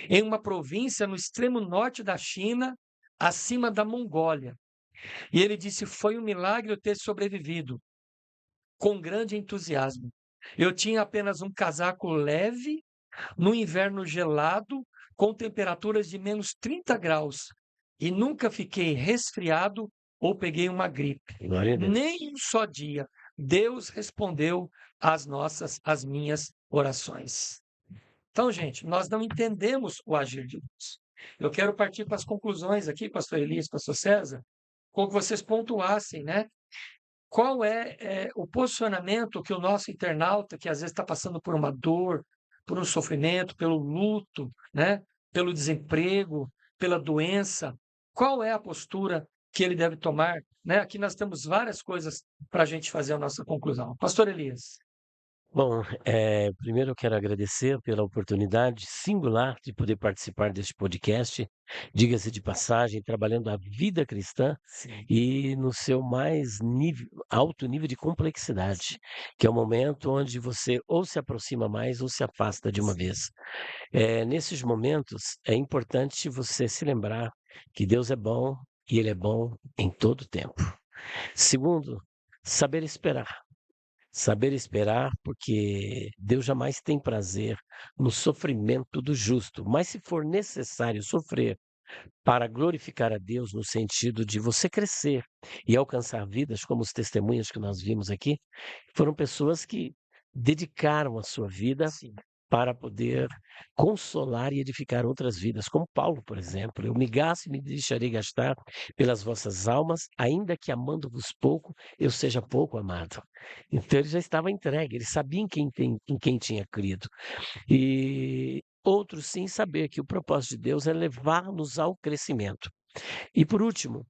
em uma província no extremo norte da China, acima da Mongólia. E ele disse: foi um milagre eu ter sobrevivido, com grande entusiasmo. Eu tinha apenas um casaco leve, no inverno gelado, com temperaturas de menos 30 graus, e nunca fiquei resfriado ou peguei uma gripe. Glória a Deus. Nem um só dia. Deus respondeu às minhas orações. Então, gente, nós não entendemos o agir de Deus. Eu quero partir para as conclusões aqui, pastor Elias, pastor César, com que vocês pontuassem, né? Qual é o posicionamento que o nosso internauta, que às vezes está passando por uma dor, por um sofrimento, pelo luto, né? Pelo desemprego, pela doença, qual é a postura que ele deve tomar? Né? Aqui nós temos várias coisas para a gente fazer a nossa conclusão. Pastor Elias. Bom, primeiro eu quero agradecer pela oportunidade singular de poder participar deste podcast, diga-se de passagem, trabalhando a vida cristã Sim. e no seu mais alto nível de complexidade, que é o momento onde você ou se aproxima mais ou se afasta de uma vez. Nesses momentos, é importante você se lembrar que Deus é bom e Ele é bom em todo o tempo. Segundo, saber esperar. Saber esperar, porque Deus jamais tem prazer no sofrimento do justo, mas se for necessário sofrer para glorificar a Deus no sentido de você crescer e alcançar vidas, como os testemunhos que nós vimos aqui, foram pessoas que dedicaram a sua vida Sim. para poder consolar e edificar outras vidas, como Paulo, por exemplo. Eu me gasto e me deixarei gastar pelas vossas almas, ainda que amando-vos pouco, eu seja pouco amado. Então ele já estava entregue, ele sabia em quem tinha crido. E outros sim saber que o propósito de Deus é levar-nos ao crescimento. E por último,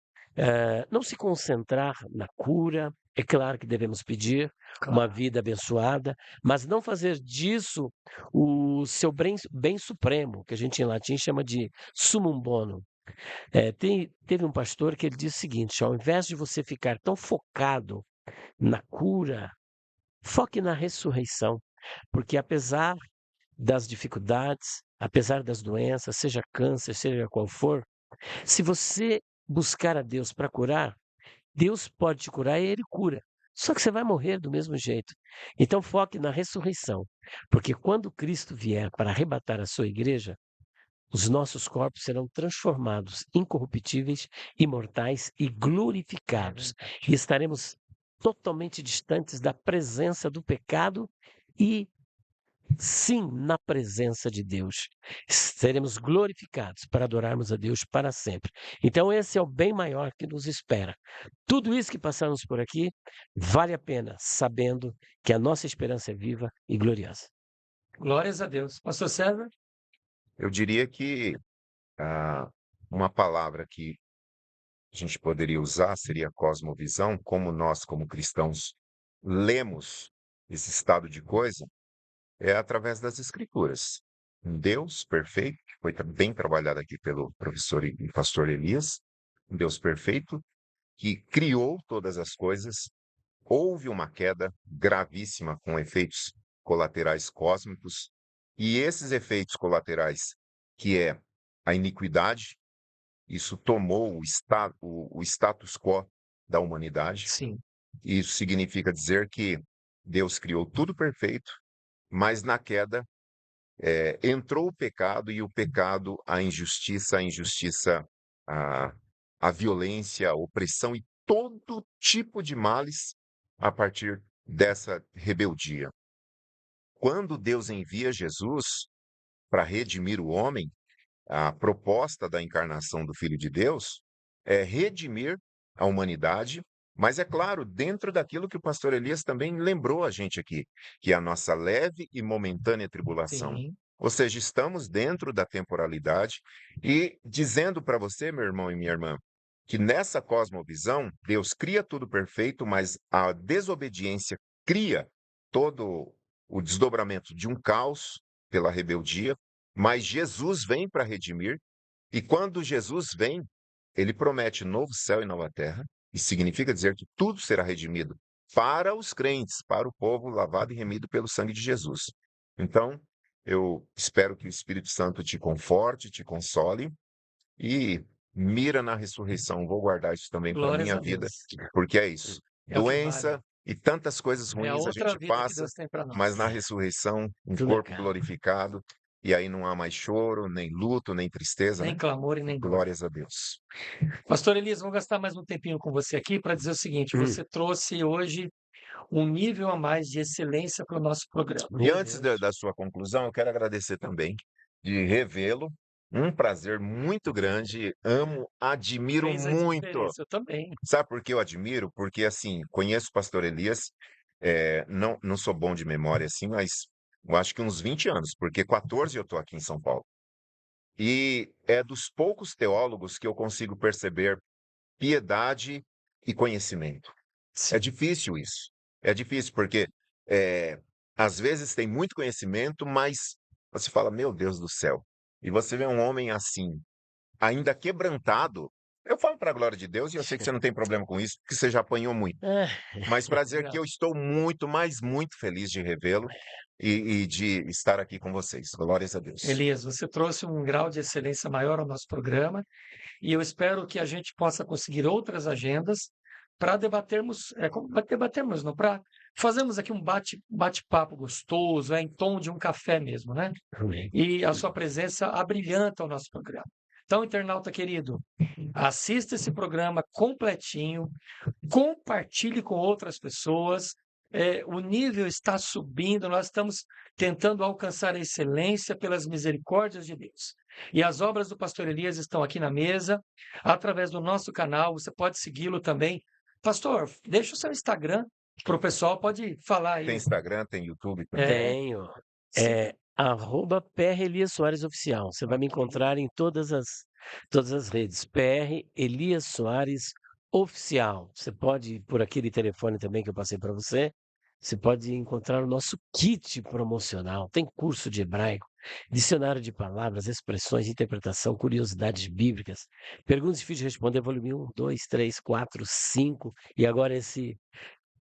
não se concentrar na cura. É claro que devemos pedir uma Claro. vida abençoada, mas não fazer disso o seu bem supremo, que a gente em latim chama de summum bonum. Teve um pastor que ele disse o seguinte: ao invés de você ficar tão focado na cura, foque na ressurreição, porque apesar das dificuldades, apesar das doenças, seja câncer, seja qual for, se você buscar a Deus para curar, Deus pode te curar e Ele cura. Só que você vai morrer do mesmo jeito. Então foque na ressurreição, porque quando Cristo vier para arrebatar a sua igreja, os nossos corpos serão transformados, incorruptíveis, imortais e glorificados. E estaremos totalmente distantes da presença do pecado e sim, na presença de Deus. Seremos glorificados para adorarmos a Deus para sempre. Então, esse é o bem maior que nos espera. Tudo isso que passamos por aqui vale a pena, sabendo que a nossa esperança é viva e gloriosa. Glórias a Deus. Pastor César? Eu diria que ah, uma palavra que a gente poderia usar seria cosmovisão, como nós, como cristãos, lemos esse estado de coisa, é através das Escrituras. Um Deus perfeito, que foi bem trabalhado aqui pelo professor e pastor Elias, um Deus perfeito, que criou todas as coisas. Houve uma queda gravíssima com efeitos colaterais cósmicos, e esses efeitos colaterais, que é a iniquidade, isso tomou o status quo da humanidade. Sim. Isso significa dizer que Deus criou tudo perfeito, mas na queda entrou o pecado, e o pecado, a injustiça, a, a violência, a opressão e todo tipo de males a partir dessa rebeldia. Quando Deus envia Jesus para redimir o homem, a proposta da encarnação do Filho de Deus é redimir a humanidade, mas é claro, dentro daquilo que o pastor Elias também lembrou a gente aqui, que é a nossa leve e momentânea tribulação. Sim. Ou seja, estamos dentro da temporalidade e dizendo para você, meu irmão e minha irmã, que nessa cosmovisão, Deus cria tudo perfeito, mas a desobediência cria todo o desdobramento de um caos pela rebeldia, mas Jesus vem para redimir, e quando Jesus vem, ele promete novo céu e nova terra, e significa dizer que tudo será redimido para os crentes, para o povo lavado e remido pelo sangue de Jesus. Então, eu espero que o Espírito Santo te conforte, te console e mira na ressurreição. Vou guardar isso também para a Glórias minha a vida, Deus. porque é isso. É o que vale. Doença e tantas coisas É a ruins a outra gente vida que passa, Deus tem para mas na nós. ressurreição, um Tudo corpo acaba. glorificado, e aí não há mais choro, nem luto, nem tristeza, Nem né? clamor e nem dor. Glórias a Deus. Pastor Elias, vou gastar mais um tempinho com você aqui para dizer o seguinte: Hum, você trouxe hoje um nível a mais de excelência para o nosso programa. E Meu antes Deus. da sua conclusão, eu quero agradecer também de revê-lo. Um prazer muito grande. Amo, admiro Fez a muito. diferença, eu também. Sabe por que eu admiro? Porque, assim, conheço o pastor Elias, não sou bom de memória, assim, mas eu acho que uns 20 anos, porque 14 eu estou aqui em São Paulo. E é dos poucos teólogos que eu consigo perceber piedade e conhecimento. É Sim. difícil isso. É difícil porque às vezes tem muito conhecimento, mas você fala: "Meu Deus do céu". E você vê um homem assim, ainda quebrantado. Eu falo para a glória de Deus e eu sei que você não tem problema com isso, porque você já apanhou muito. É, Mas para dizer que Legal. eu estou muito, mas muito feliz de revê-lo e de estar aqui com vocês. Glórias a Deus. Elias, você trouxe um grau de excelência maior ao nosso programa e eu espero que a gente possa conseguir outras agendas para debatermos, debatermos, não, para fazermos aqui um bate-papo gostoso, em tom de um café mesmo, né? amém. E a sua presença abrilhanta o nosso programa. Então, internauta querido, assista esse programa completinho, compartilhe com outras pessoas. O nível está subindo, nós estamos tentando alcançar a excelência pelas misericórdias de Deus. E as obras do Pastor Elias estão aqui na mesa, através do nosso canal, você pode segui-lo também. Pastor, deixa o seu Instagram para o pessoal, pode falar Tem aí. Instagram, tem YouTube também. Tenho. Sim. É @PR Elias Soares Oficial. Você vai me encontrar em todas as redes. PR Elias Soares Oficial. Você pode, por aquele telefone também que eu passei para você, você pode encontrar o nosso kit promocional. Tem curso de hebraico, dicionário de palavras, expressões, interpretação, curiosidades bíblicas, perguntas difíceis de responder, volume 1, 2, 3, 4, 5, e agora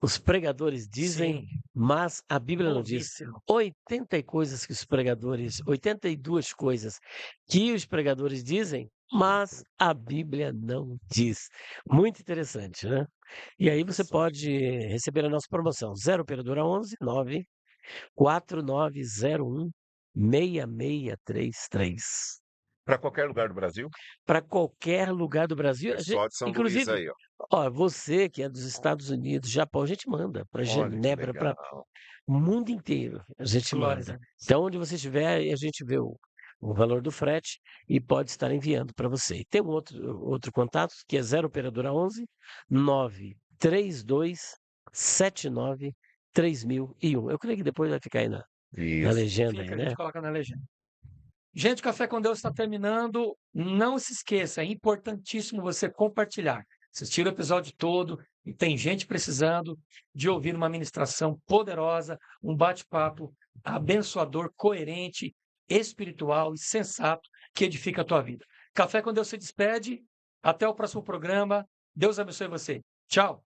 os pregadores dizem, Sim, mas a Bíblia não diz. novíssimo. 82 coisas que os pregadores dizem, mas a Bíblia não diz. Muito interessante, né? E aí você Só. pode receber a nossa promoção. 0 operadora 11 9 4901 6633. Para qualquer lugar do Brasil, Para qualquer lugar do Brasil. pessoal de São Luís Inclusive, aí, ó. ó, você que é dos Estados Unidos, Japão, a gente manda para Olha que Genebra, para legal. o mundo inteiro, a gente Glórias a manda. Deus. Então, onde você estiver, a gente vê o valor do frete e pode estar enviando para você. E tem um outro contato, que é 0 operadora 11 932 79 3001. Eu creio que depois vai ficar aí na Isso. legenda aí, Fica, a né? gente coloca na legenda. Gente, o Café com Deus está terminando. Não se esqueça, é importantíssimo você compartilhar. Assistir o episódio todo e tem gente precisando de ouvir uma ministração poderosa, um bate-papo abençoador, coerente, espiritual e sensato que edifica a tua vida. Café com Deus se despede. Até o próximo programa. Deus abençoe você. Tchau.